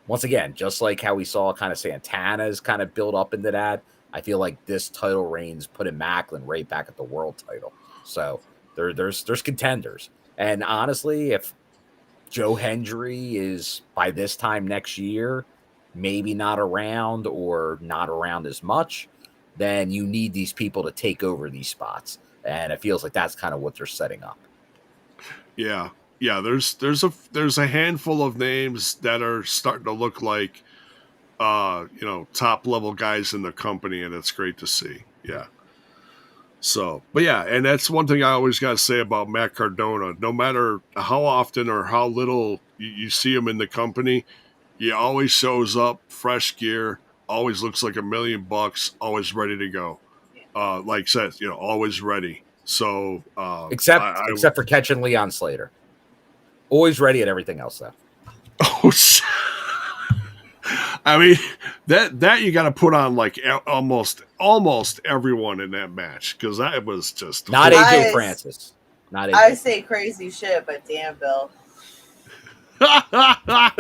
Speaker 3: once again, just like how we saw kind of Santana's kind of build up into that, I feel like this title reign's putting Macklin right back at the world title. So there's contenders. And honestly, if Joe Hendry is by this time next year, maybe not around or not around as much, then you need these people to take over these spots. And it feels like that's kind of what they're setting up.
Speaker 1: Yeah. Yeah, there's a handful of names that are starting to look like top level guys in the company, and it's great to see. Yeah. So, but yeah, and that's one thing I always got to say about Matt Cardona. No matter how often or how little you see him in the company, he always shows up, fresh gear, always looks like $1 million, always ready to go. Like I said, always ready. So
Speaker 3: except for catching Leon Slater, always ready at everything else though.
Speaker 1: Oh, I mean that you got to put on like almost everyone in that match, because that was just
Speaker 3: not AJ Francis. Not AJ.
Speaker 2: I say crazy shit, but damn, Bill. I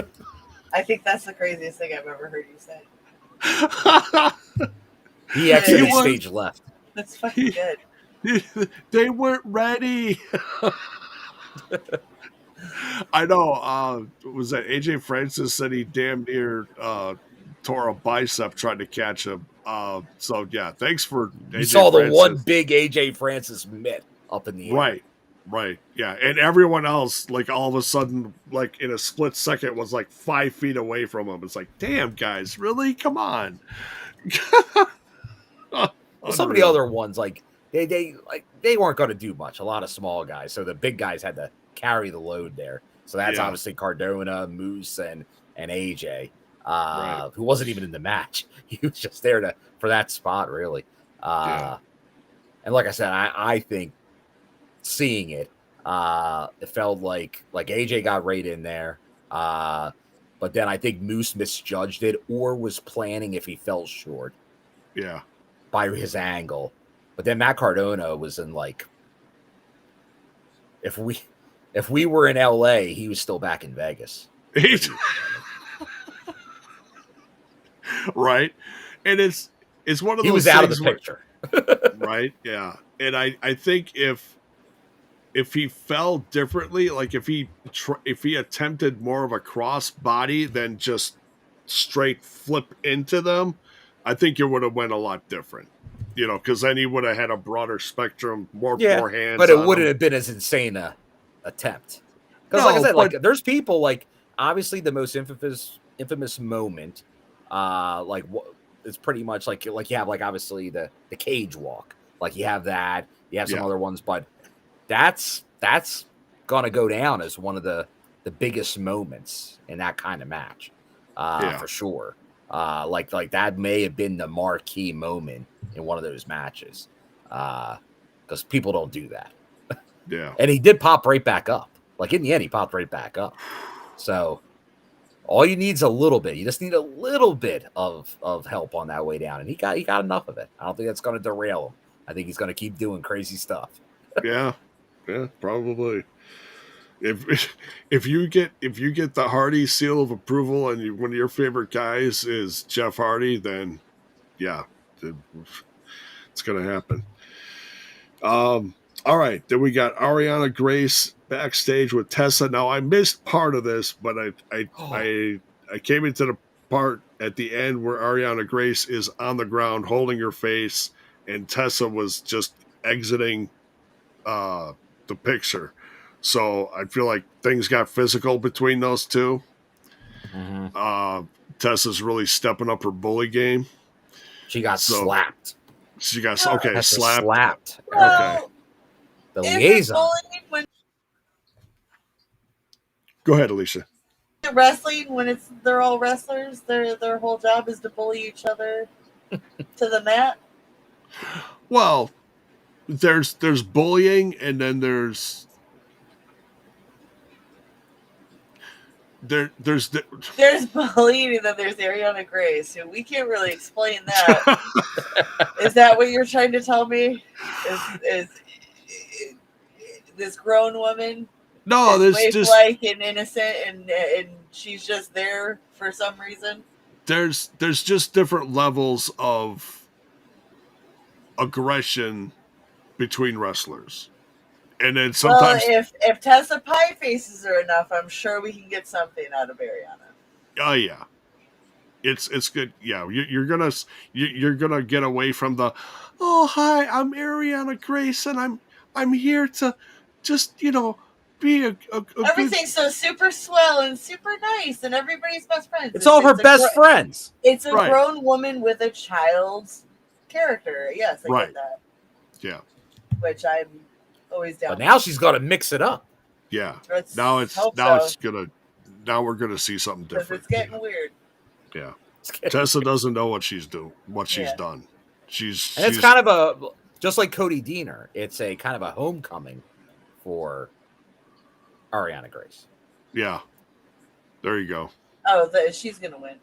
Speaker 2: think that's the craziest thing I've ever heard you say.
Speaker 3: He exited stage left.
Speaker 2: That's fucking good.
Speaker 1: They weren't ready. I know. Was that AJ Francis said he damn near tore a bicep trying to catch him? So yeah, thanks for AJ
Speaker 3: You saw
Speaker 1: Francis.
Speaker 3: The one big AJ Francis mitt up in the air.
Speaker 1: Right. Yeah, and everyone else, like all of a sudden, like in a split second, was like 5 feet away from him. It's like, damn, guys, really? Come on.
Speaker 3: Well, some of the other ones, like they weren't going to do much. A lot of small guys, so the big guys had to carry the load there. So that's obviously Cardona, Moose, and AJ, who wasn't even in the match. He was just there for that spot, really. And like I said, I think seeing it, it felt like AJ got right in there. But then I think Moose misjudged it or was planning if he fell short.
Speaker 1: Yeah.
Speaker 3: By his angle. But then Matt Cardona was in like, if we were in LA, he was still back in Vegas.
Speaker 1: Right. And it's one of those
Speaker 3: he was out of the picture.
Speaker 1: Right. Yeah. And I think if he fell differently, like if he attempted more of a cross body than just straight flip into them, I think it would have went a lot different, because then he would have had a broader spectrum, more hands.
Speaker 3: But it wouldn't have been as insane a attempt. Because like I said, like there's people like obviously the most infamous moment, like it's pretty much like you have like obviously the cage walk, like you have that, you have some other ones, but that's gonna go down as one of the biggest moments in that kind of match, for sure. Like that may have been the marquee moment in one of those matches, because people don't do that.
Speaker 1: Yeah,
Speaker 3: and he did pop right back up. Like in the end, he popped right back up. So all you need is a little bit. You just need a little bit of help on that way down, and he got enough of it. I don't think that's going to derail him. I think he's going to keep doing crazy stuff.
Speaker 1: Yeah, probably. If you get the Hardy seal of approval and one of your favorite guys is Jeff Hardy, then it's going to happen. All right, then we got Ariana Grace backstage with Tessa. Now I missed part of this, but I came into the part at the end where Ariana Grace is on the ground holding her face, and Tessa was just exiting the picture. So I feel like things got physical between those two. Mm-hmm. Tessa's really stepping up her bully game.
Speaker 3: She got slapped.
Speaker 1: She got slapped.
Speaker 3: Slapped.
Speaker 1: Okay.
Speaker 3: The
Speaker 2: Is
Speaker 3: liaison.
Speaker 2: it bullying when
Speaker 1: Go ahead, Alicia.
Speaker 2: wrestling when they're all wrestlers? Their whole job is to bully each other to the mat.
Speaker 1: Well, there's bullying, and then there's
Speaker 2: bullying, and then there's Ariana Grace, who we can't really explain that. Is that what you're trying to tell me? Is this grown woman?
Speaker 1: No, there's just
Speaker 2: like and innocent, and she's just there for some reason.
Speaker 1: There's just different levels of aggression between wrestlers, and then sometimes,
Speaker 2: if Tessa Pie faces are enough, I'm sure we can get something out of Ariana.
Speaker 1: oh yeah, it's good. Yeah, you're gonna get away from the, oh hi, I'm Ariana Grace, and I'm here to just be a
Speaker 2: everything's so super swell and super nice, and everybody's best friends.
Speaker 3: It's all her best friends.
Speaker 2: It's a grown woman with a child's character. Yes, I get that.
Speaker 1: Yeah,
Speaker 2: which I'm always down.
Speaker 3: But now she's got to mix it up.
Speaker 1: Yeah.
Speaker 2: Let's
Speaker 1: now we're gonna see something different.
Speaker 2: It's getting weird.
Speaker 1: Yeah. Tessa doesn't know what she's done. She's
Speaker 3: it's kind of just like Cody Deaner. It's a kind of a homecoming for Ariana Grace.
Speaker 1: Yeah. There you go.
Speaker 2: Oh, she's gonna win.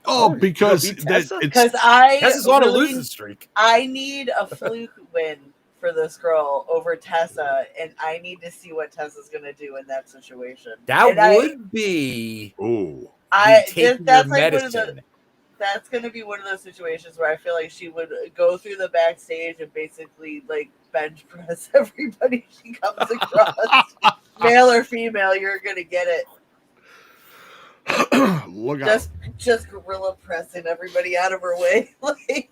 Speaker 1: Oh, because
Speaker 2: Tessa's
Speaker 3: on a losing streak.
Speaker 2: I need a fluke win for this girl over Tessa, and I need to see what Tessa's gonna do in that situation.
Speaker 3: That would be.
Speaker 1: Oh,
Speaker 2: that's like that's gonna be one of those situations where I feel like she would go through the backstage and basically like bench press everybody she comes across, male or female. You're gonna get it.
Speaker 1: Look out.
Speaker 2: Just gorilla pressing everybody out of her way. Like,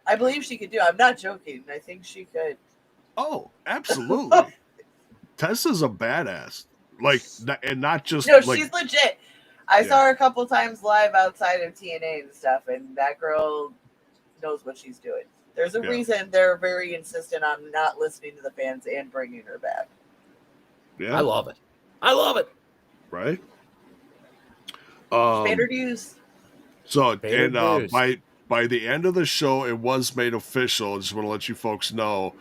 Speaker 2: I believe she could do it. I'm not joking. I think she could.
Speaker 1: Oh, absolutely. Tessa's a badass. Like, and not just.
Speaker 2: No, she's legit. I saw her a couple times live outside of TNA and stuff, and that girl knows what she's doing. There's a reason they're very insistent on not listening to the fans and bringing her back.
Speaker 1: Yeah.
Speaker 3: I love it.
Speaker 1: Right?
Speaker 2: Paid her dues.
Speaker 1: So, and by the end of the show, it was made official. I just want to let you folks know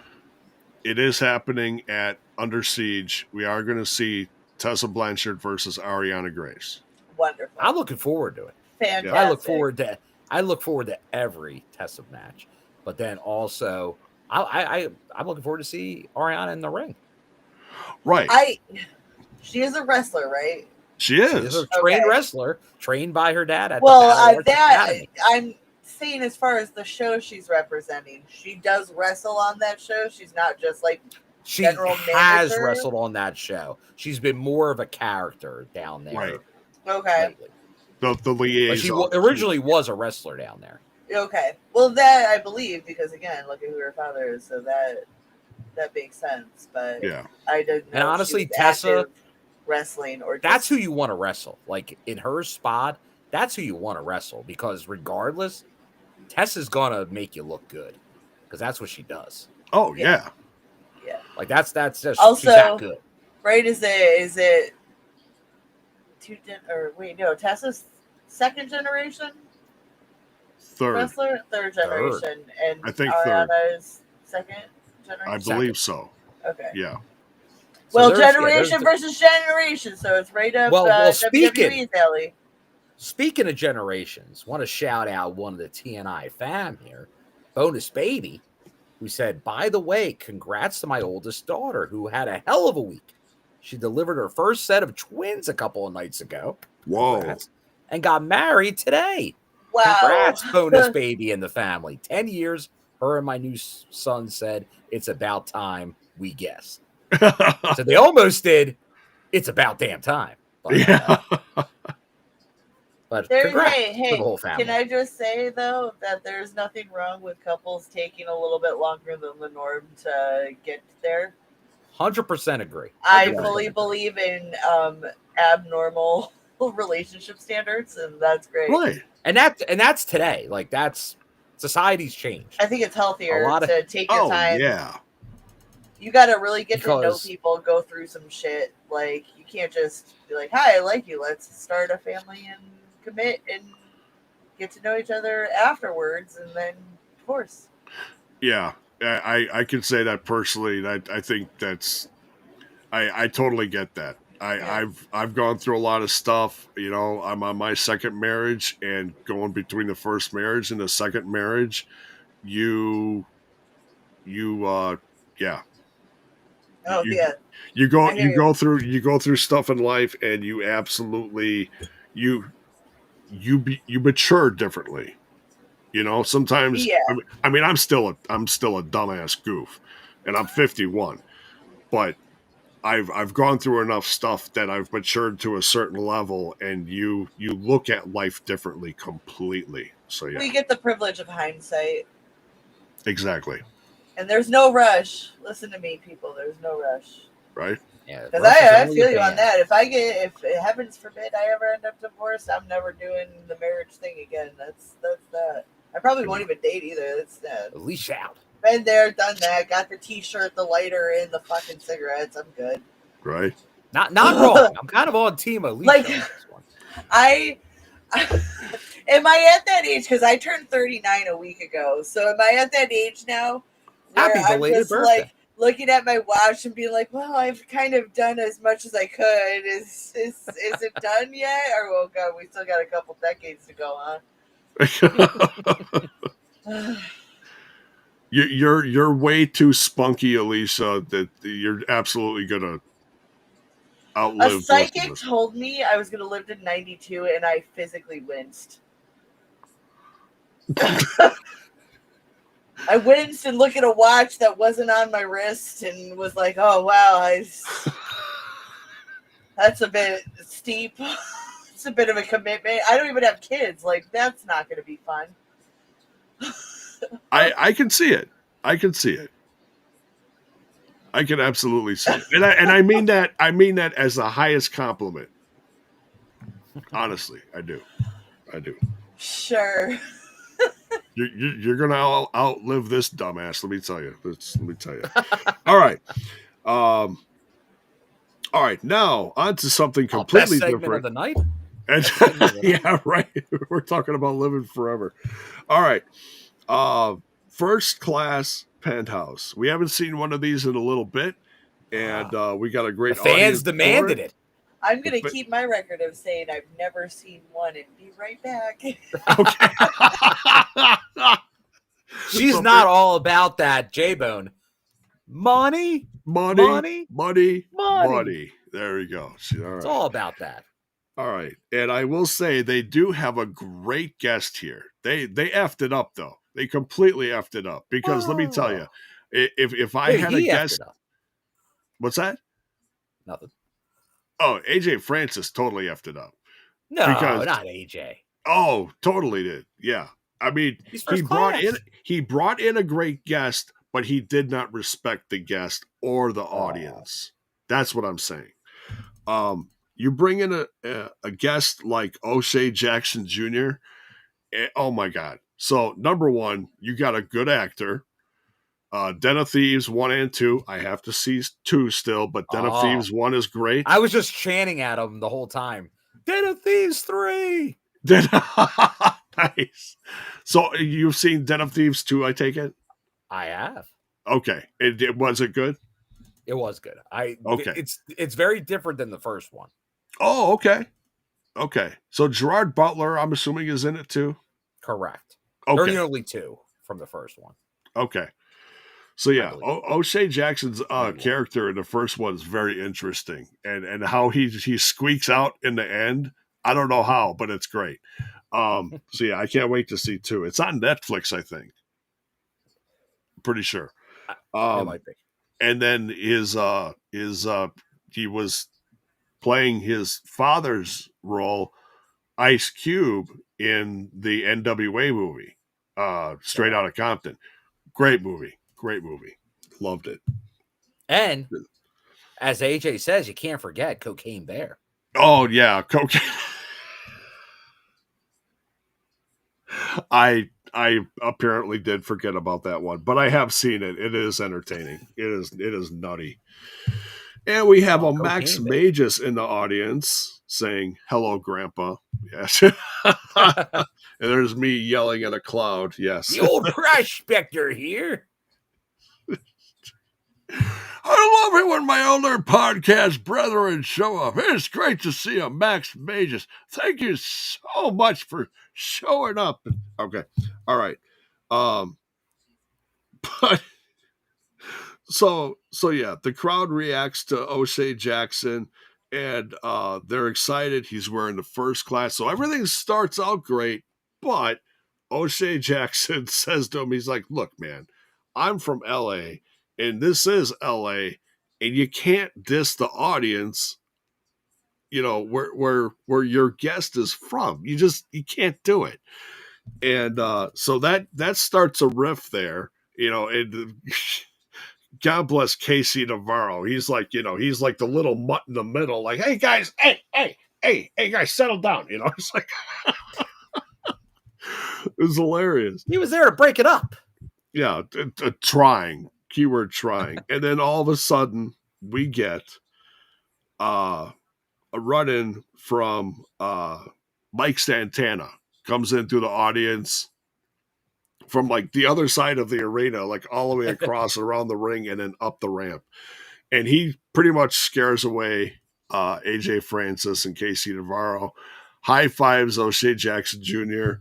Speaker 1: it is happening at Under Siege. We are going to see Tessa Blanchard versus Ariana Grace.
Speaker 2: Wonderful.
Speaker 3: I'm looking forward to it.
Speaker 2: Fantastic.
Speaker 3: I look forward to every Tessa match, but then also I'm looking forward to see Ariana in the ring.
Speaker 1: Right.
Speaker 2: She is a wrestler, right?
Speaker 1: She is.
Speaker 3: She's a trained wrestler, trained by her dad at
Speaker 2: I'm saying as far as the show she's representing, she does wrestle on that show. She's not just like
Speaker 3: she
Speaker 2: general
Speaker 3: has
Speaker 2: manager.
Speaker 3: wrestled on that show. She's been more of a character down there.
Speaker 1: Right.
Speaker 2: Okay.
Speaker 1: Lately. The liaison.
Speaker 3: She originally was a wrestler down there.
Speaker 2: Okay. Well, that I believe because again, look at who her father is, so that makes sense. But
Speaker 1: yeah,
Speaker 2: I didn't know.
Speaker 3: And honestly, Tessa
Speaker 2: wrestling or
Speaker 3: that's who you want to wrestle. Like in her spot, that's who you want to wrestle because regardless, Tessa's gonna make you look good because that's what she does.
Speaker 1: Oh yeah.
Speaker 3: Like that's just
Speaker 2: also
Speaker 3: she's that good.
Speaker 2: Right? Is it Tessa's second generation wrestler, third generation, and
Speaker 1: I think
Speaker 2: Ariana's second generation.
Speaker 1: I believe so.
Speaker 2: Okay.
Speaker 1: Yeah.
Speaker 2: Well, generation versus generation, so it's right up WWE's alley.
Speaker 3: Speaking of generations, want to shout out one of the TNI fam here, Bonus Baby, who said, by the way, congrats to my oldest daughter, who had a hell of a week. She delivered her first set of twins a couple of nights ago.
Speaker 1: Whoa.
Speaker 3: Congrats. And got married today.
Speaker 2: Wow.
Speaker 3: Congrats, Bonus Baby and the family. 10 years, her and my new son said, it's about time we guess. So they almost did. It's about damn time. But, but congrats to the whole family.
Speaker 2: Can I just say, though, that there's nothing wrong with couples taking a little bit longer than the norm to get there?
Speaker 3: 100% agree. 100%
Speaker 2: I fully believe in abnormal relationship standards, and that's great.
Speaker 1: Right.
Speaker 3: And that's today. Like that's Society's changed.
Speaker 2: I think it's healthier to take your time.
Speaker 1: Yeah.
Speaker 2: You got to really get to know people, go through some shit. Like, you can't just be like, hi, I like you. Let's start a family and commit and get to know each other afterwards and then divorce.
Speaker 1: Yeah. I can say that personally. I think that's, I totally get that. I've gone through a lot of stuff. You know, I'm on my second marriage, and going between the first marriage and the second marriage, you yeah.
Speaker 2: Oh,
Speaker 1: you go through stuff in life, and you absolutely you mature differently. You know, sometimes I mean I'm still a dumbass goof, and I'm 51, but I've gone through enough stuff that I've matured to a certain level, and you look at life differently completely. So yeah,
Speaker 2: we get the privilege of hindsight.
Speaker 1: Exactly.
Speaker 2: And there's no rush. Listen to me, people. There's no rush.
Speaker 1: Right?
Speaker 3: Yeah.
Speaker 2: Because I feel you on that. If heavens forbid I ever end up divorced, I'm never doing the marriage thing again. That's that. I probably won't even date either. That's that.
Speaker 3: At least out.
Speaker 2: Been there, done that. Got the T-shirt, the lighter, and the fucking cigarettes. I'm good.
Speaker 1: Right?
Speaker 3: Not wrong. I'm kind of on team Alicia.
Speaker 2: Like,
Speaker 3: on this one.
Speaker 2: Am I at that age? Because I turned 39 a week ago. So am I at that age now?
Speaker 3: Happy belated birthday.
Speaker 2: Like looking at my watch and being like, well, I've kind of done as much as I could. Is it done yet? Or, oh God, we still got a couple decades to go on.
Speaker 1: You're way too spunky, Alicia, that you're absolutely gonna outlive.
Speaker 2: A psychic told me I was gonna live to 92, and I physically winced. I winced and looked at a watch that wasn't on my wrist and was like, oh wow, that's a bit steep. It's a bit of a commitment. I don't even have kids. Like, that's not gonna be fun.
Speaker 1: I can see it. I can see it. I can absolutely see it. And I mean that as the highest compliment. Honestly, I do.
Speaker 2: Sure.
Speaker 1: You're gonna outlive this dumbass. Let me tell you. All right. All right. Now on to something completely
Speaker 3: best segment
Speaker 1: different.
Speaker 3: of the night.
Speaker 1: Yeah, right. We're talking about living forever. All right. First class penthouse. We haven't seen one of these in a little bit, and we got a great
Speaker 3: fans demanded it.
Speaker 2: I'm going to keep my record of saying I've never seen one and be right back.
Speaker 1: Okay.
Speaker 3: She's not all about that, J-Bone. Money.
Speaker 1: There we go.
Speaker 3: It's all about that.
Speaker 1: All right. And I will say they do have a great guest here. They effed it up, though. They completely effed it up. Because let me tell you, if I had a guest... What's that?
Speaker 3: Nothing.
Speaker 1: Oh, AJ Francis totally effed it up.
Speaker 3: No, not AJ.
Speaker 1: Oh, totally did. Yeah. I mean, he brought in a great guest, but he did not respect the guest or the audience. That's what I'm saying. You bring in a guest like O'Shea Jackson Jr. Oh my God. So number one, you got a good actor. Den of Thieves 1 and 2. I have to see 2 still, but Den of Thieves 1 is great.
Speaker 3: I was just chanting at him the whole time. Den of Thieves 3.
Speaker 1: Nice. So you've seen Den of Thieves 2, I take it?
Speaker 3: I have.
Speaker 1: Okay. Was it good?
Speaker 3: It was good.
Speaker 1: Okay.
Speaker 3: It's very different than the first one.
Speaker 1: Oh, okay. Okay. So Gerard Butler, I'm assuming, is in it too?
Speaker 3: Correct.
Speaker 1: Okay.
Speaker 3: There are only 2 from the first one.
Speaker 1: Okay. So yeah, O'Shea Jackson's character in the first one is very interesting, and how he squeaks out in the end. I don't know how, but it's great. So yeah, I can't wait to see 2. It's on Netflix, I think. Pretty sure.
Speaker 3: It might be.
Speaker 1: And then he was playing his father's role, Ice Cube, in the NWA movie, Straight Outta Compton. Great movie. Loved it.
Speaker 3: And as AJ says, you can't forget Cocaine Bear.
Speaker 1: Oh, yeah. Cocaine. I apparently did forget about that one, but I have seen it. It is entertaining. It is nutty. And we have a Max Magus in the audience saying, "Hello, Grandpa." Yes. And there's me yelling at a cloud. Yes.
Speaker 3: The old prospector here.
Speaker 1: I love it when my older podcast brethren show up. It's great to see a Max Magus. Thank you so much for showing up. Okay. All right. But so yeah, the crowd reacts to O'Shea Jackson, and they're excited. He's wearing the first class, so everything starts out great. But O'Shea Jackson says to him, he's like, "Look, man, I'm from LA, and this is LA, and you can't diss the audience, you know, where your guest is from. You can't do it." And so that starts a riff there, you know, and God bless Casey Navarro. He's like the little mutt in the middle, like, "Hey guys, hey guys, settle down." You know, it's like it was hilarious.
Speaker 3: He was there to break it up.
Speaker 1: Yeah, trying. Keyword trying. And then all of a sudden we get a run-in from Mike Santana. Comes in through the audience from like the other side of the arena, like all the way across around the ring and then up the ramp. And he pretty much scares away AJ Francis and Casey Navarro. High fives O'Shea Jackson Jr.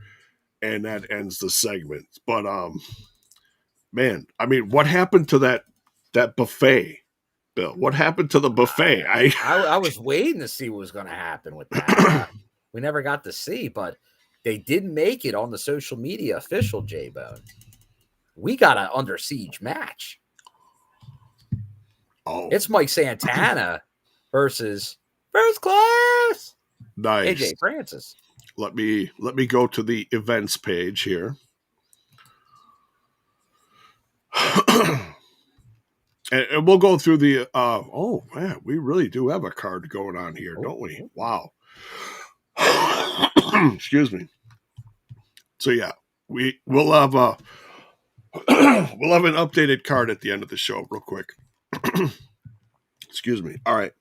Speaker 1: and that ends the segment. But man, I mean, what happened to that buffet, Bill? What happened to the buffet?
Speaker 3: I was waiting to see what was going to happen with that. We never got to see, but they did make it on the social media official, J-Bone. We got an Under Siege match.
Speaker 1: Oh,
Speaker 3: it's Mike Santana versus First Class.
Speaker 1: Nice.
Speaker 3: AJ Francis.
Speaker 1: Let me go to the events page here. and we'll go through the oh man, we really do have a card going on here, don't we? Wow. Excuse me. So yeah, we'll have an updated card at the end of the show real quick. Excuse me. All right.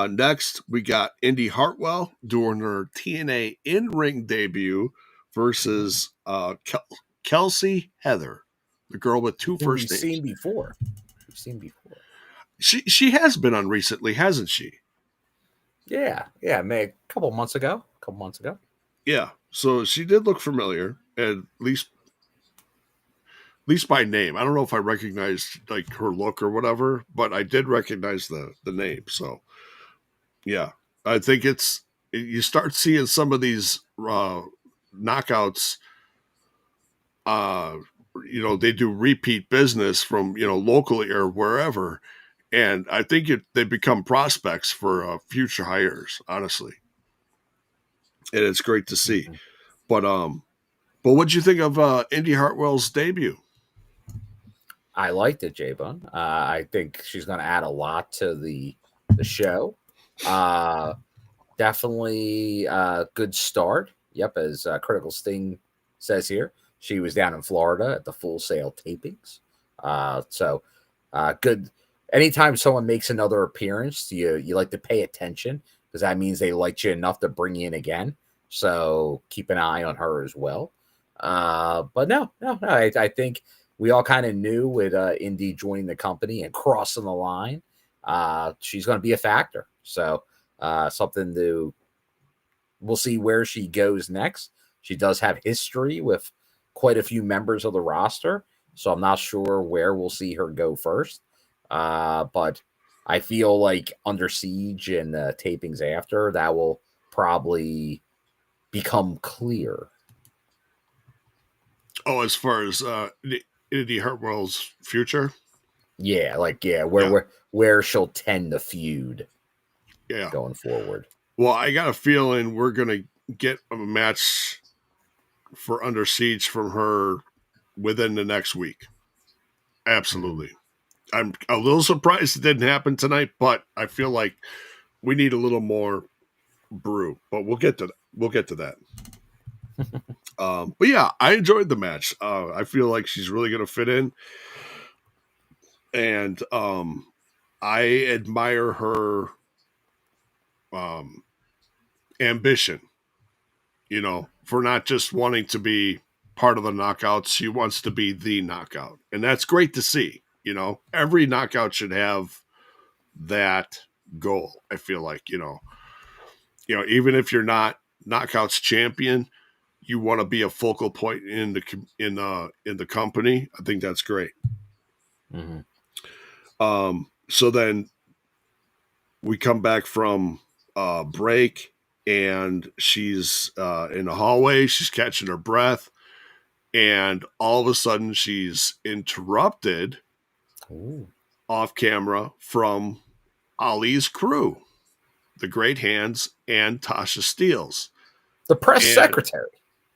Speaker 1: Next, we got Indi Hartwell doing her TNA in-ring debut versus Kelsey Heather, the girl with two first names.
Speaker 3: We've seen before.
Speaker 1: She has been on recently, hasn't she?
Speaker 3: Yeah, maybe a couple months ago.
Speaker 1: Yeah, so she did look familiar, at least by name. I don't know if I recognized like her look or whatever, but I did recognize the name. So yeah, I think you start seeing some of these knockouts. You know, they do repeat business from, you know, locally or wherever, and I think they become prospects for future hires, honestly. And it's great to see. Mm-hmm. But what'd you think of Indi Hartwell's debut?
Speaker 3: I liked it, J-Bone. I think she's going to add a lot to the show. Definitely a good start. Yep, as Critical Sting says here, she was down in Florida at the Full Sail tapings. So good. Anytime someone makes another appearance, you like to pay attention, because that means they liked you enough to bring you in again. So keep an eye on her as well. But no, I think we all kind of knew with Indi joining the company and crossing the line, she's going to be a factor. So we'll see where she goes next. She does have history with quite a few members of the roster, so I'm not sure where we'll see her go first. But I feel like Under Siege and tapings after, that will probably become clear.
Speaker 1: Oh, as far as Indi Hartwell's future?
Speaker 3: Yeah, where she'll tend the feud going forward.
Speaker 1: Well, I got a feeling we're going to get a match for Under Siege from her within the next week. Absolutely. I'm a little surprised it didn't happen tonight, but I feel like we need a little more brew. But we'll get to that. But yeah, I enjoyed the match. I feel like she's really going to fit in. And I admire her ambition, for not just wanting to be part of the knockouts. She wants to be the knockout. And that's great to see. Every knockout should have that goal. I feel like, even if you're not knockouts champion, you want to be a focal point in the company. I think that's great.
Speaker 3: Mm-hmm.
Speaker 1: So then we come back from break, and she's in the hallway. She's catching her breath, and all of a sudden she's interrupted off camera from Ali's crew, the Great Hands and Tasha Steelz,
Speaker 3: the press secretary.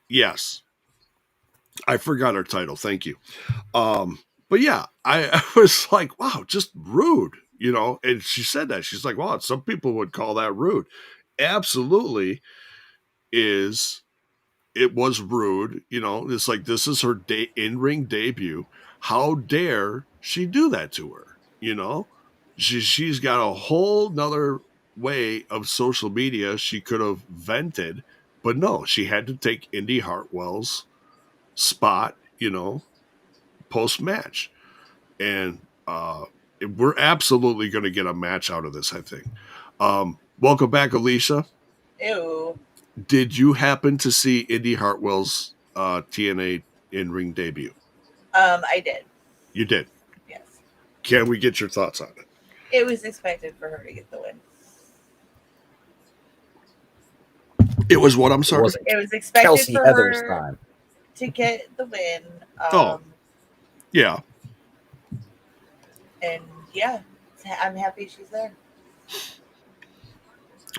Speaker 1: Yes, I forgot her title. Thank you. But yeah, I was like, wow, just rude, and she said that. She's like, wow, some people would call that rude. Absolutely it was rude. It's like, this is her in-ring debut. How dare she do that to her? She's got a whole nother way of social media. She could have vented, but no, she had to take Indi Hartwell's spot, post-match. And we're absolutely going to get a match out of this, I think. Welcome back, Alicia.
Speaker 2: Ew.
Speaker 1: Did you happen to see Indi Hartwell's TNA in-ring debut?
Speaker 2: I did.
Speaker 1: You did?
Speaker 2: Yes.
Speaker 1: Can we get your thoughts on it?
Speaker 2: It was expected for her to get the win.
Speaker 1: It was what? I'm sorry?
Speaker 2: It was expected
Speaker 3: Kelsey
Speaker 2: for
Speaker 3: Heather's
Speaker 2: her
Speaker 3: time
Speaker 2: to get the win.
Speaker 1: Yeah.
Speaker 2: And yeah, I'm happy she's there.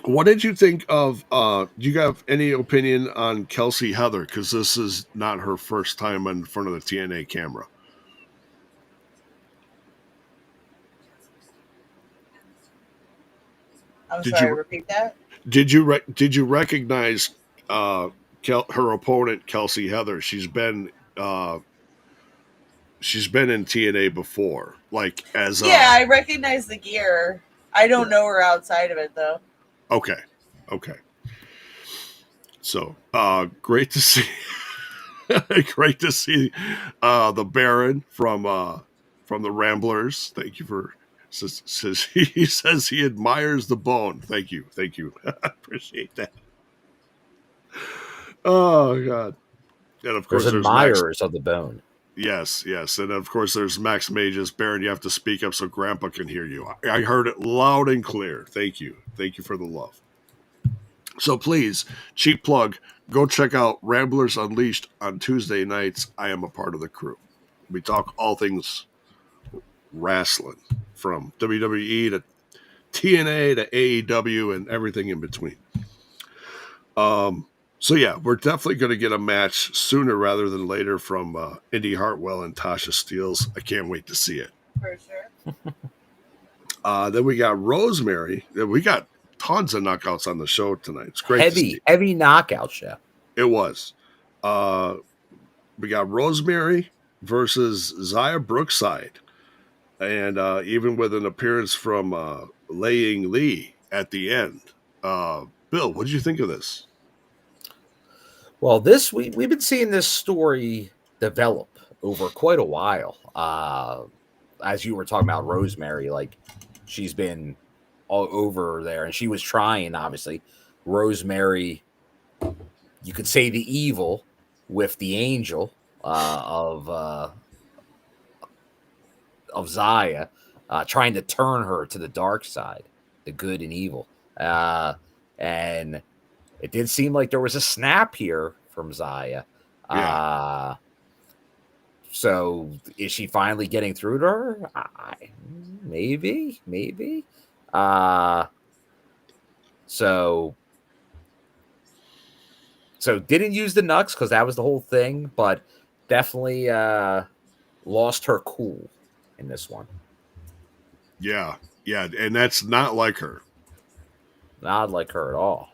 Speaker 1: What did you think of, do you have any opinion on Kelsey Heather? Because this is not her first time in front of the TNA camera.
Speaker 2: Repeat that?
Speaker 1: Did you recognize her opponent, Kelsey Heather? She's been in TNA before, like
Speaker 2: I recognize the gear. I don't know her outside of it though.
Speaker 1: Okay. So, great to see. Great to see the Baron from the Ramblers. Thank you for. He says he admires the bone. Thank you. I appreciate that. Oh God! And of course,
Speaker 3: there's admirers of the bone.
Speaker 1: Yes, and of course there's Max Mages. Baron, you have to speak up so Grandpa can hear you. I heard it loud and clear. Thank you for the love. So please, cheap plug, go check out Ramblers Unleashed on Tuesday nights. I am a part of the crew. We talk all things wrestling, from WWE to TNA to AEW and everything in between. So yeah, we're definitely going to get a match sooner rather than later from Indi Hartwell and Tasha Steelz. I can't wait to see it.
Speaker 2: For sure.
Speaker 1: Then we got Rosemary. We got tons of knockouts on the show tonight. It's great.
Speaker 3: Heavy knockout show.
Speaker 1: It was. We got Rosemary versus Xia Brookside. And even with an appearance from Laying Lee at the end. Bill, what did you think of this?
Speaker 3: Well, we've been seeing this story develop over quite a while. As you were talking about Rosemary, like she's been all over there, and she was trying, obviously. Rosemary, you could say the evil with the angel of Xia, trying to turn her to the dark side, the good and evil. And it did seem like there was a snap here from Xia.
Speaker 1: Yeah.
Speaker 3: So is she finally getting through to her? Maybe. So didn't use the Nux because that was the whole thing, but definitely lost her cool in this one.
Speaker 1: Yeah, and that's not like her.
Speaker 3: Not like her at all.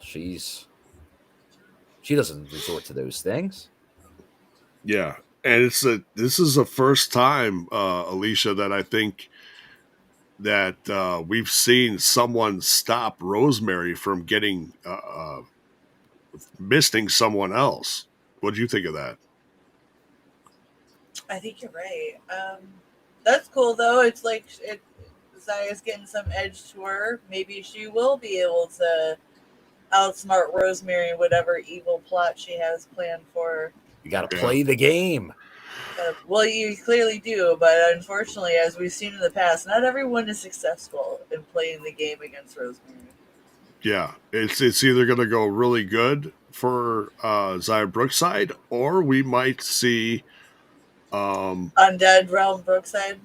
Speaker 3: She doesn't resort to those things.
Speaker 1: Yeah, and this is the first time, Alicia, that I think that we've seen someone stop Rosemary from getting misting someone else. What do you think of that?
Speaker 2: I think you're right. That's cool though. It's like Zaya's getting some edge to her. Maybe she will be able to outsmart Rosemary in whatever evil plot she has planned for her.
Speaker 3: You got to play the game.
Speaker 2: Well, you clearly do, but unfortunately, as we've seen in the past, not everyone is successful in playing the game against Rosemary.
Speaker 1: Yeah, it's either going to go really good for Xia Brookside, or we might see
Speaker 2: Undead Realm Brookside.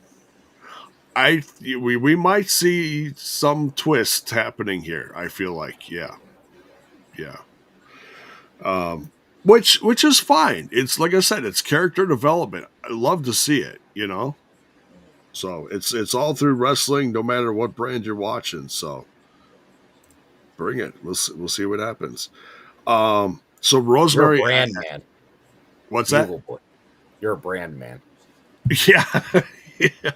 Speaker 1: We might see some twist happening here. I feel like, yeah. Which is fine. It's like I said, it's character development. I love to see it, you know. So it's all through wrestling, no matter what brand you're watching. So bring it. We'll see what happens. So Rosemary,
Speaker 3: you're a brand man.
Speaker 1: What's
Speaker 3: Bugle
Speaker 1: that?
Speaker 3: Boy. You're a brand man.
Speaker 1: Yeah. Yeah.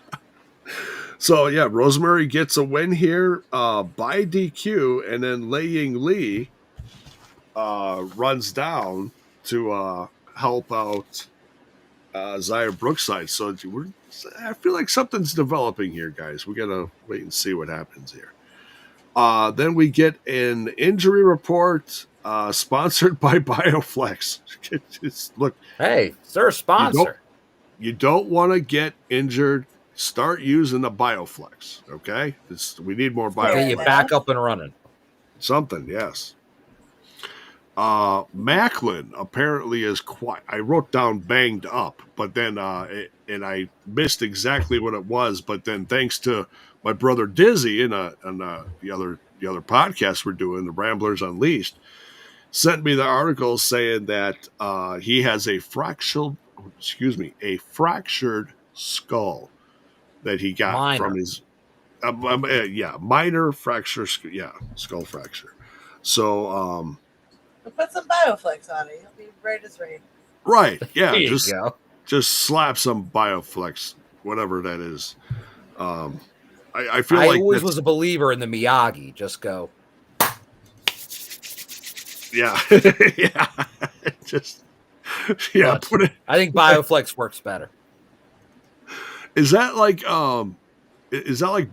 Speaker 1: So yeah, Rosemary gets a win here by DQ, and then Lei Ying Lee runs down to help out Xia Brookside. So I feel like something's developing here, guys. We gotta wait and see what happens here. Then we get an injury report sponsored by Bioflex. Look,
Speaker 3: hey, is there a sponsor?
Speaker 1: You don't want to get injured. Start using the Bioflex, okay? We need more Bioflex.
Speaker 3: Get you back up and running.
Speaker 1: Something, yes. Macklin apparently is quite. I wrote down banged up, but then and I missed exactly what it was. But then, thanks to my brother Dizzy and the other podcast we're doing, the Ramblers Unleashed, sent me the article saying that he has a fractured skull that he got from his minor fracture, skull fracture. So
Speaker 2: we'll put some Bioflex on it. He'll be right as rain.
Speaker 1: Right, yeah.
Speaker 3: There you go.
Speaker 1: Just slap some Bioflex, whatever that is. I feel like
Speaker 3: I always was a believer in the Miyagi. Just go.
Speaker 1: Yeah. Yeah. Just put it.
Speaker 3: I think Bioflex works better.
Speaker 1: Is that like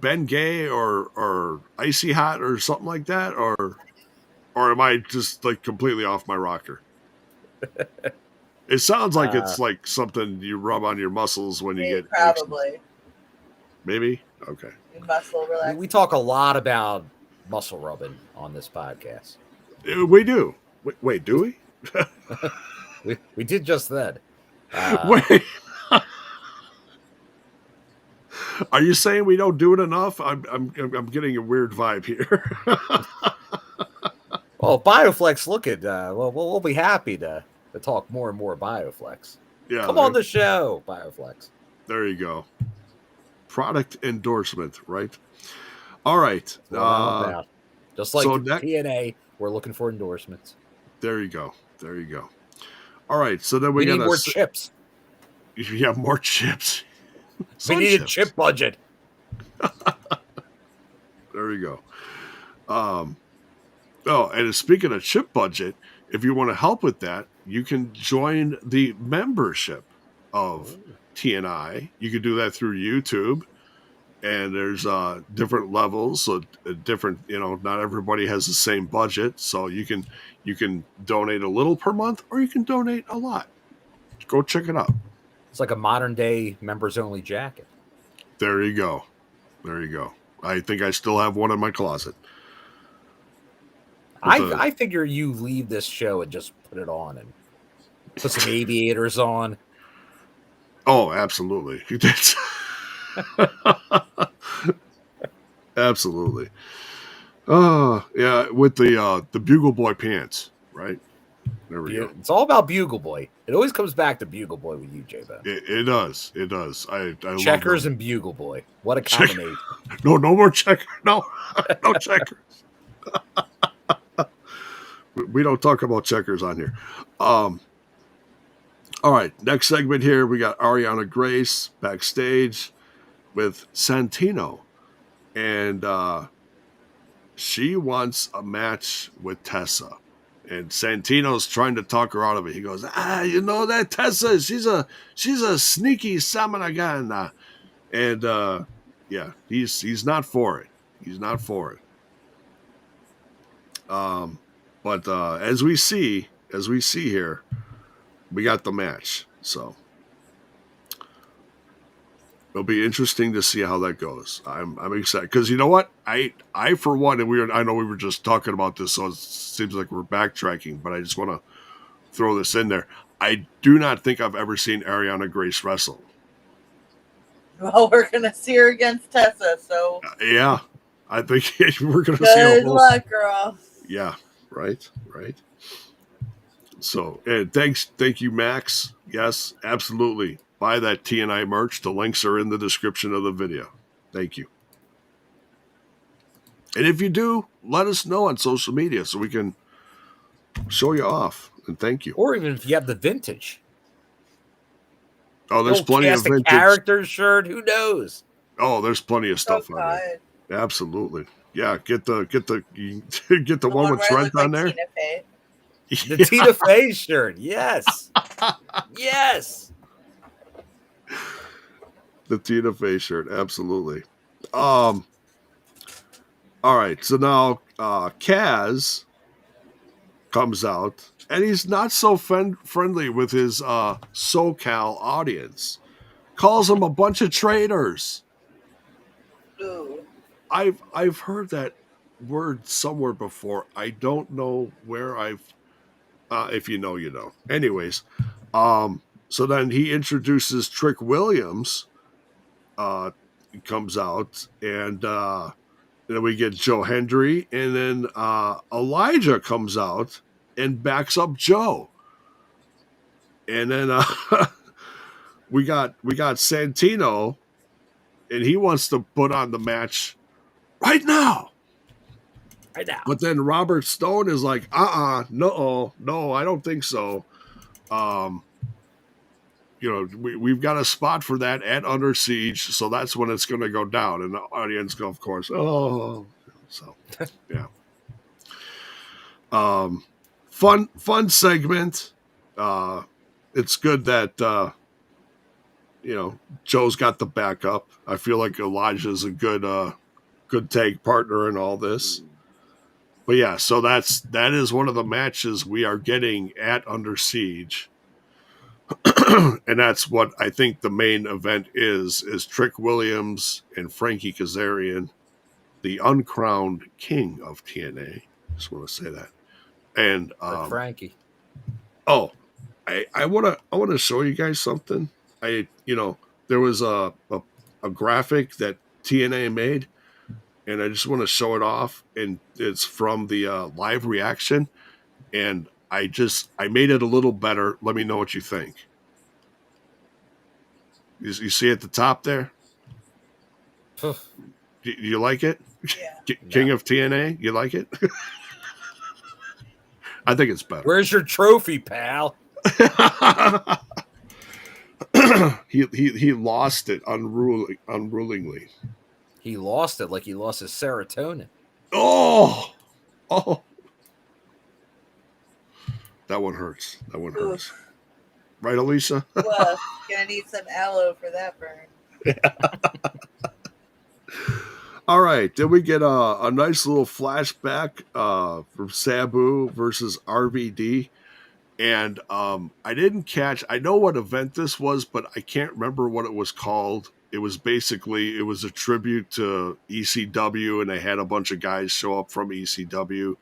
Speaker 1: Ben Gay or Icy Hot or something like that, or am I just like completely off my rocker? It sounds like it's like something you rub on your muscles when you get
Speaker 2: probably.
Speaker 1: Maybe okay.
Speaker 2: Muscle relax.
Speaker 3: We talk a lot about muscle rubbing on this podcast.
Speaker 1: We do. Wait, do
Speaker 3: we? We did just that.
Speaker 1: Wait. Are you saying we don't do it enough? I'm getting a weird vibe here.
Speaker 3: Well, Bioflex, look at we'll be happy to talk more and more Bioflex.
Speaker 1: Yeah,
Speaker 3: come on the show, Bioflex.
Speaker 1: There you go. Product endorsement, right? All right.
Speaker 3: Just like TNA, we're looking for endorsements.
Speaker 1: There you go. All right. So then we
Speaker 3: need more chips.
Speaker 1: Yeah, more chips.
Speaker 3: We need a chip budget.
Speaker 1: There you go. And speaking of chip budget, if you want to help with that, you can join the membership of TNI. You can do that through YouTube, and there's different levels. So different, not everybody has the same budget. So you can donate a little per month, or you can donate a lot. Go check it out.
Speaker 3: It's like a modern day members only jacket.
Speaker 1: There you go. I think I still have one in my closet.
Speaker 3: I figure you leave this show and just put it on and put some aviators on.
Speaker 1: Oh, absolutely. Absolutely. Yeah, with the Bugle Boy pants, right? There we go.
Speaker 3: It's all about Bugle Boy. It always comes back to Bugle Boy with you, J-Bo.
Speaker 1: It does. I
Speaker 3: Checkers and Bugle Boy. What a combination.
Speaker 1: No more checkers. No checkers. We don't talk about checkers on here. All All right, next segment here, we got Ariana Grace backstage with Santino. And she wants a match with Tessa. And Santino's trying to talk her out of it. He goes, you know that Tessa, she's a sneaky Samanagana. And yeah, he's not for it. He's not for it. But as we see here, we got the match. So it'll be interesting to see how that goes. I'm excited because you know what? I for one, and I know we were just talking about this, so it seems like we're backtracking, but I just want to throw this in there. I do not think I've ever seen Ariana Grace wrestle.
Speaker 2: Well, we're gonna see her against Tessa, so
Speaker 1: yeah, I think we're gonna see her.
Speaker 2: Good luck, girl.
Speaker 1: Yeah, right. So, thank you, Max. Yes, absolutely. Buy that TNI merch. The links are in the description of the video. Thank you. And if you do, let us know on social media so we can show you off. And thank you.
Speaker 3: Or even if you have the vintage.
Speaker 1: Oh, there's plenty of vintage.
Speaker 3: Character shirt. Who knows?
Speaker 1: Oh, therere's plenty of stuff on there. Absolutely. Yeah, get the one with Trent on there.
Speaker 3: The Tina Fey shirt. Yes. Yes.
Speaker 1: The Tina Fey shirt, absolutely. All right, so now Kaz comes out, and he's not so friendly with his SoCal audience. Calls them a bunch of traitors.
Speaker 2: Ooh.
Speaker 1: I've heard that word somewhere before. I don't know where if you know, you know. Anyways, so then he introduces Trick Williams. He comes out, and then we get Joe Hendry, and then Elijah comes out and backs up Joe. And then we got Santino, and he wants to put on the match right now. But then Robert Stone is like, no, I don't think so. We've got a spot for that at Under Siege, so that's when it's going to go down. And the audience go, of course, so yeah. Fun segment. It's good that Joe's got the backup. I feel like Elijah's a good tag partner in all this. But yeah, so that is one of the matches we are getting at Under Siege. And that's what I think the main event is Trick Williams and Frankie Kazarian, the uncrowned king of TNA. Just want to say that. And
Speaker 3: Frankie.
Speaker 1: Oh, I want to show you guys something. There was a graphic that TNA made, and I just want to show it off, and it's from the live reaction, and I made it a little better. Let me know what you think. You see at the top there? Do you like it?
Speaker 2: Yeah.
Speaker 1: King of TNA, you like it? I think it's better.
Speaker 3: Where's your trophy, pal?
Speaker 1: He lost it unrulingly.
Speaker 3: He lost it like he lost his serotonin.
Speaker 1: Oh. That one hurts. Oof. Right, Alicia?
Speaker 2: Well, gonna need some aloe for that burn.
Speaker 1: All right, then we get a nice little flashback from Sabu versus RVD. And I didn't catch, I know what event this was, but I can't remember what it was called. It was a tribute to ECW, and they had a bunch of guys show up from ECW.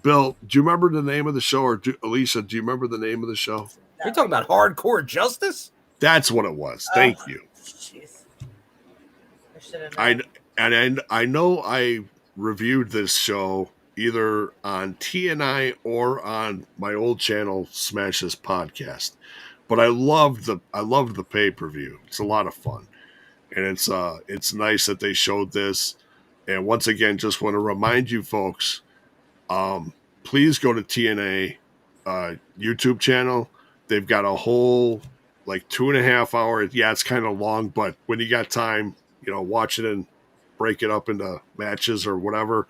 Speaker 1: Bill, do you remember the name of the show? Or Alicia, do you remember the name of the show?
Speaker 3: Are you talking about Hardcore Justice?
Speaker 1: That's what it was. Thank you.
Speaker 2: Jeez. I should have known.
Speaker 1: I know I reviewed this show either on TNI or on my old channel, Smash This Podcast. But I loved the pay-per-view. It's a lot of fun. And it's nice that they showed this. And once again, just want to remind you folks, please go to TNA YouTube channel. they've got a whole like 2.5 hours. Yeah, it's kind of long, but when you got time, watch it and break it up into matches or whatever.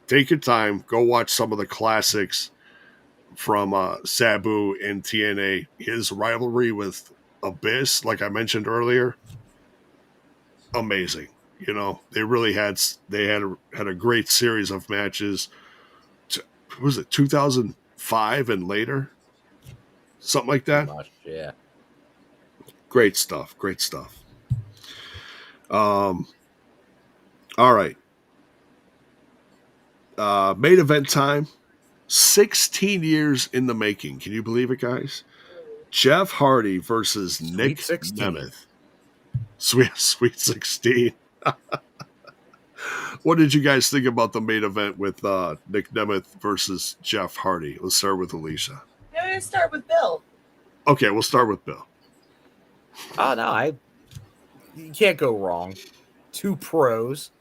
Speaker 1: Take your time. Go watch some of the classics from Sabu and TNA. His rivalry with Abyss, like I mentioned earlier, amazing. They really had a great series of matches. Was it 2005 and later? Something like that.
Speaker 3: Much, yeah.
Speaker 1: Great stuff. All right. Main event time. 16 years in the making. Can you believe it, guys? Jeff Hardy versus Nick Nemeth. Sweet 16. What did you guys think about the main event with Nick Nemeth versus Jeff Hardy? Let's start with Alicia.
Speaker 2: I'm going to start with Bill.
Speaker 1: Okay, we'll start with Bill.
Speaker 3: Oh, no, you can't go wrong. 2 pros.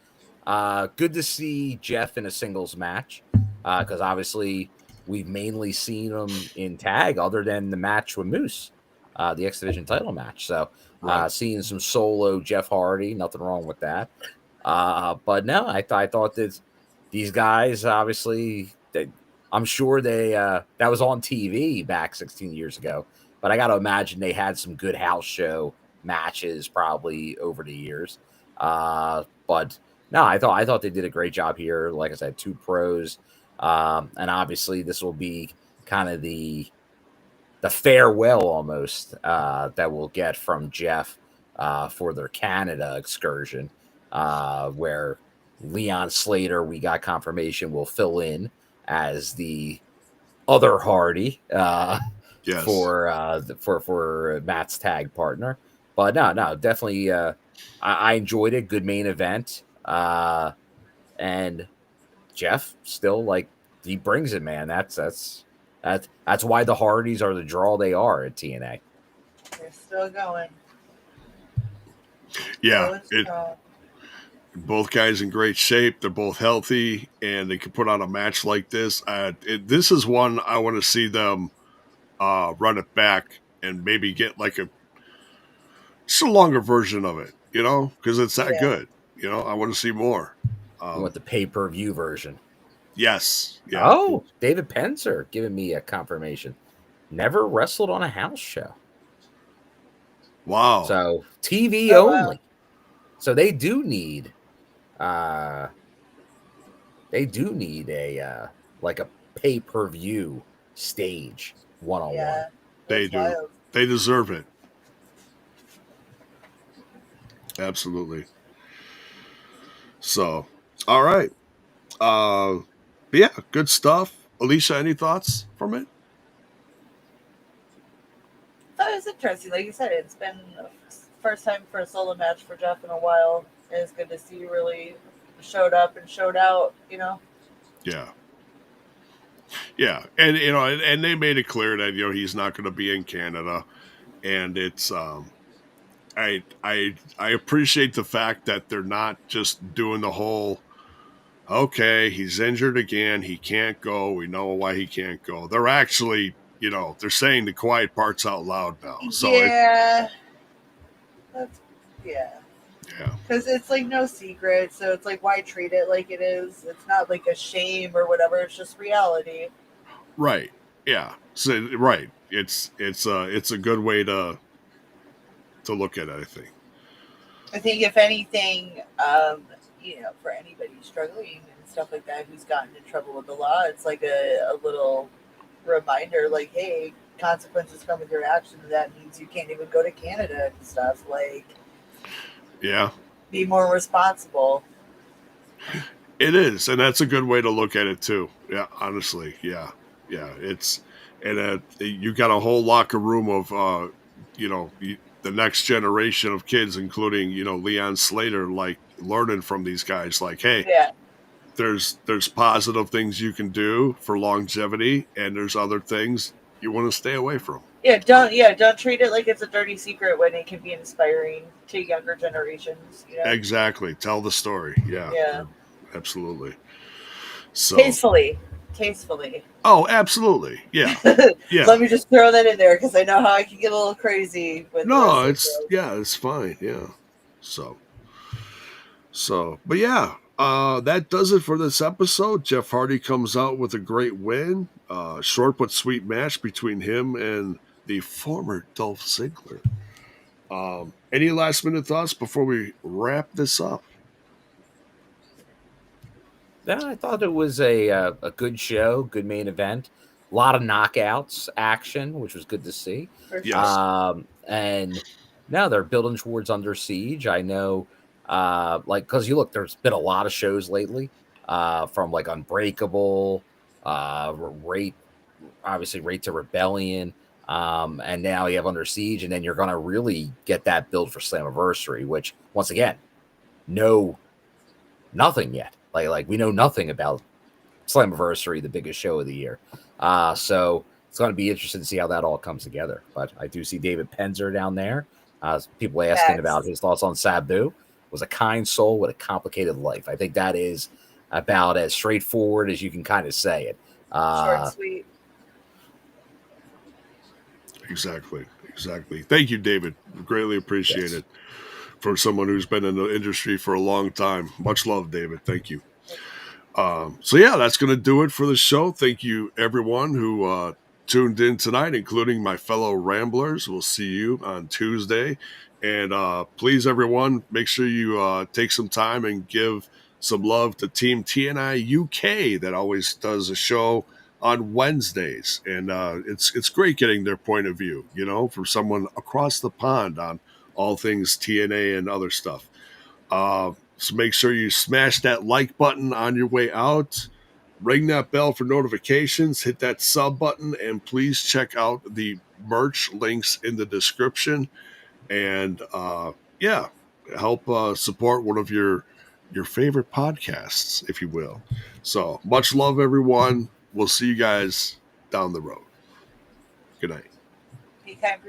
Speaker 3: Good to see Jeff in a singles match because obviously we've mainly seen him in tag other than the match with Moose, the X Division title match. So seeing some solo Jeff Hardy, nothing wrong with that. But no, I thought that these guys, obviously, I'm sure that was on TV back 16 years ago. But I got to imagine they had some good house show matches probably over the years. But no, I thought they did a great job here. Like I said, 2 pros, and obviously this will be kind of the farewell almost that we'll get from Jeff for their Canada excursion, where Leon Slater, we got confirmation, will fill in as the other Hardy
Speaker 1: yes.
Speaker 3: for Matt's tag partner. But no, definitely I enjoyed it. Good main event. And Jeff still, like, he brings it, man. That's why the Hardys are the draw they are at TNA.
Speaker 2: They're still going.
Speaker 1: Yeah, both guys in great shape. They're both healthy, and they can put on a match like this. This is one I want to see them run it back and maybe get like just a longer version of it, because it's that good. I want to see more.
Speaker 3: You want the pay-per-view version?
Speaker 1: Yes. Yeah.
Speaker 3: Oh, David Penzer giving me a confirmation. Never wrestled on a house show.
Speaker 1: Wow.
Speaker 3: So TV only. Wow. So they do need a like a pay-per-view stage one-on-one.
Speaker 2: Yeah,
Speaker 1: they do. Wild. They deserve it. Absolutely. So, all right. Yeah, good stuff. Alicia, any thoughts from it?
Speaker 2: I thought it was interesting. Like you said, it's been the first time for a solo match for Jeff in a while. It's good to see he really showed up and showed out,
Speaker 1: Yeah. Yeah. And, and they made it clear that, he's not going to be in Canada. And it's, I appreciate the fact that they're not just doing the whole, okay, he's injured again, he can't go, we know why he can't go. They're actually, they're saying the quiet parts out loud now. So
Speaker 2: yeah.
Speaker 1: Yeah.
Speaker 2: Because it's like no secret, so it's like, why treat it like it is? It's not like a shame or whatever, it's just reality.
Speaker 1: Right. Yeah. So right. It's a good way to look at it, I think.
Speaker 2: I think if anything, for anybody struggling and stuff like that who's gotten in trouble with the law, it's like a little reminder, like, hey, consequences come with your actions. That means you can't even go to Canada and stuff. Like,
Speaker 1: yeah,
Speaker 2: be more responsible.
Speaker 1: It is, and that's a good way to look at it too. Yeah, honestly, yeah. It's and you got a whole locker room of the next generation of kids, including Leon Slater, like learning from these guys. Like, hey, there's positive things you can do for longevity, and there's other things you want to stay away from.
Speaker 2: Don't treat it like it's a dirty secret when it can be inspiring to younger generations.
Speaker 1: Exactly. Tell the story. Yeah.
Speaker 2: Yeah.
Speaker 1: Absolutely. So
Speaker 2: tastefully. tastefully.
Speaker 1: Oh, absolutely. Yeah. Yeah.
Speaker 2: Let me just throw that in there because I know how I can get a little crazy with
Speaker 1: No, it's fine. Yeah. But yeah, that does it for this episode. Jeff Hardy comes out with a great win. Short but sweet match between him and the former Dolph Ziggler. Any last minute thoughts before we wrap this up?
Speaker 3: Yeah, I thought it was a good show, good main event. A lot of knockouts, action, which was good to see.
Speaker 1: Yes.
Speaker 3: And now they're building towards Under Siege. I know, because you look, there's been a lot of shows lately, from like Unbreakable, Rate to Rebellion, and now you have Under Siege, and then you're going to really get that build for Slammiversary, which once again, nothing yet. Like we know nothing about Slammiversary, the biggest show of the year. So it's going to be interesting to see how that all comes together. But I do see David Penzer down there. People asking about his thoughts on Sabu. Was a kind soul with a complicated life. I think that is about as straightforward as you can kind of say it.
Speaker 2: Short and sweet.
Speaker 1: Exactly. Thank you, David. Greatly appreciate it. From someone who's been in the industry for a long time. Much love, David. Thank you. So yeah, that's going to do it for the show. Thank you, everyone who tuned in tonight, including my fellow ramblers. We'll see you on Tuesday. And please, everyone, make sure you take some time and give some love to Team TNI UK that always does a show on Wednesdays. And it's great getting their point of view, from someone across the pond on all things TNA and other stuff. So make sure you smash that like button on your way out, ring that bell for notifications, hit that sub button, and please check out the merch links in the description. And help support one of your favorite podcasts, if you will. So much love, everyone. We'll see you guys down the road. Good night.
Speaker 2: Be kind.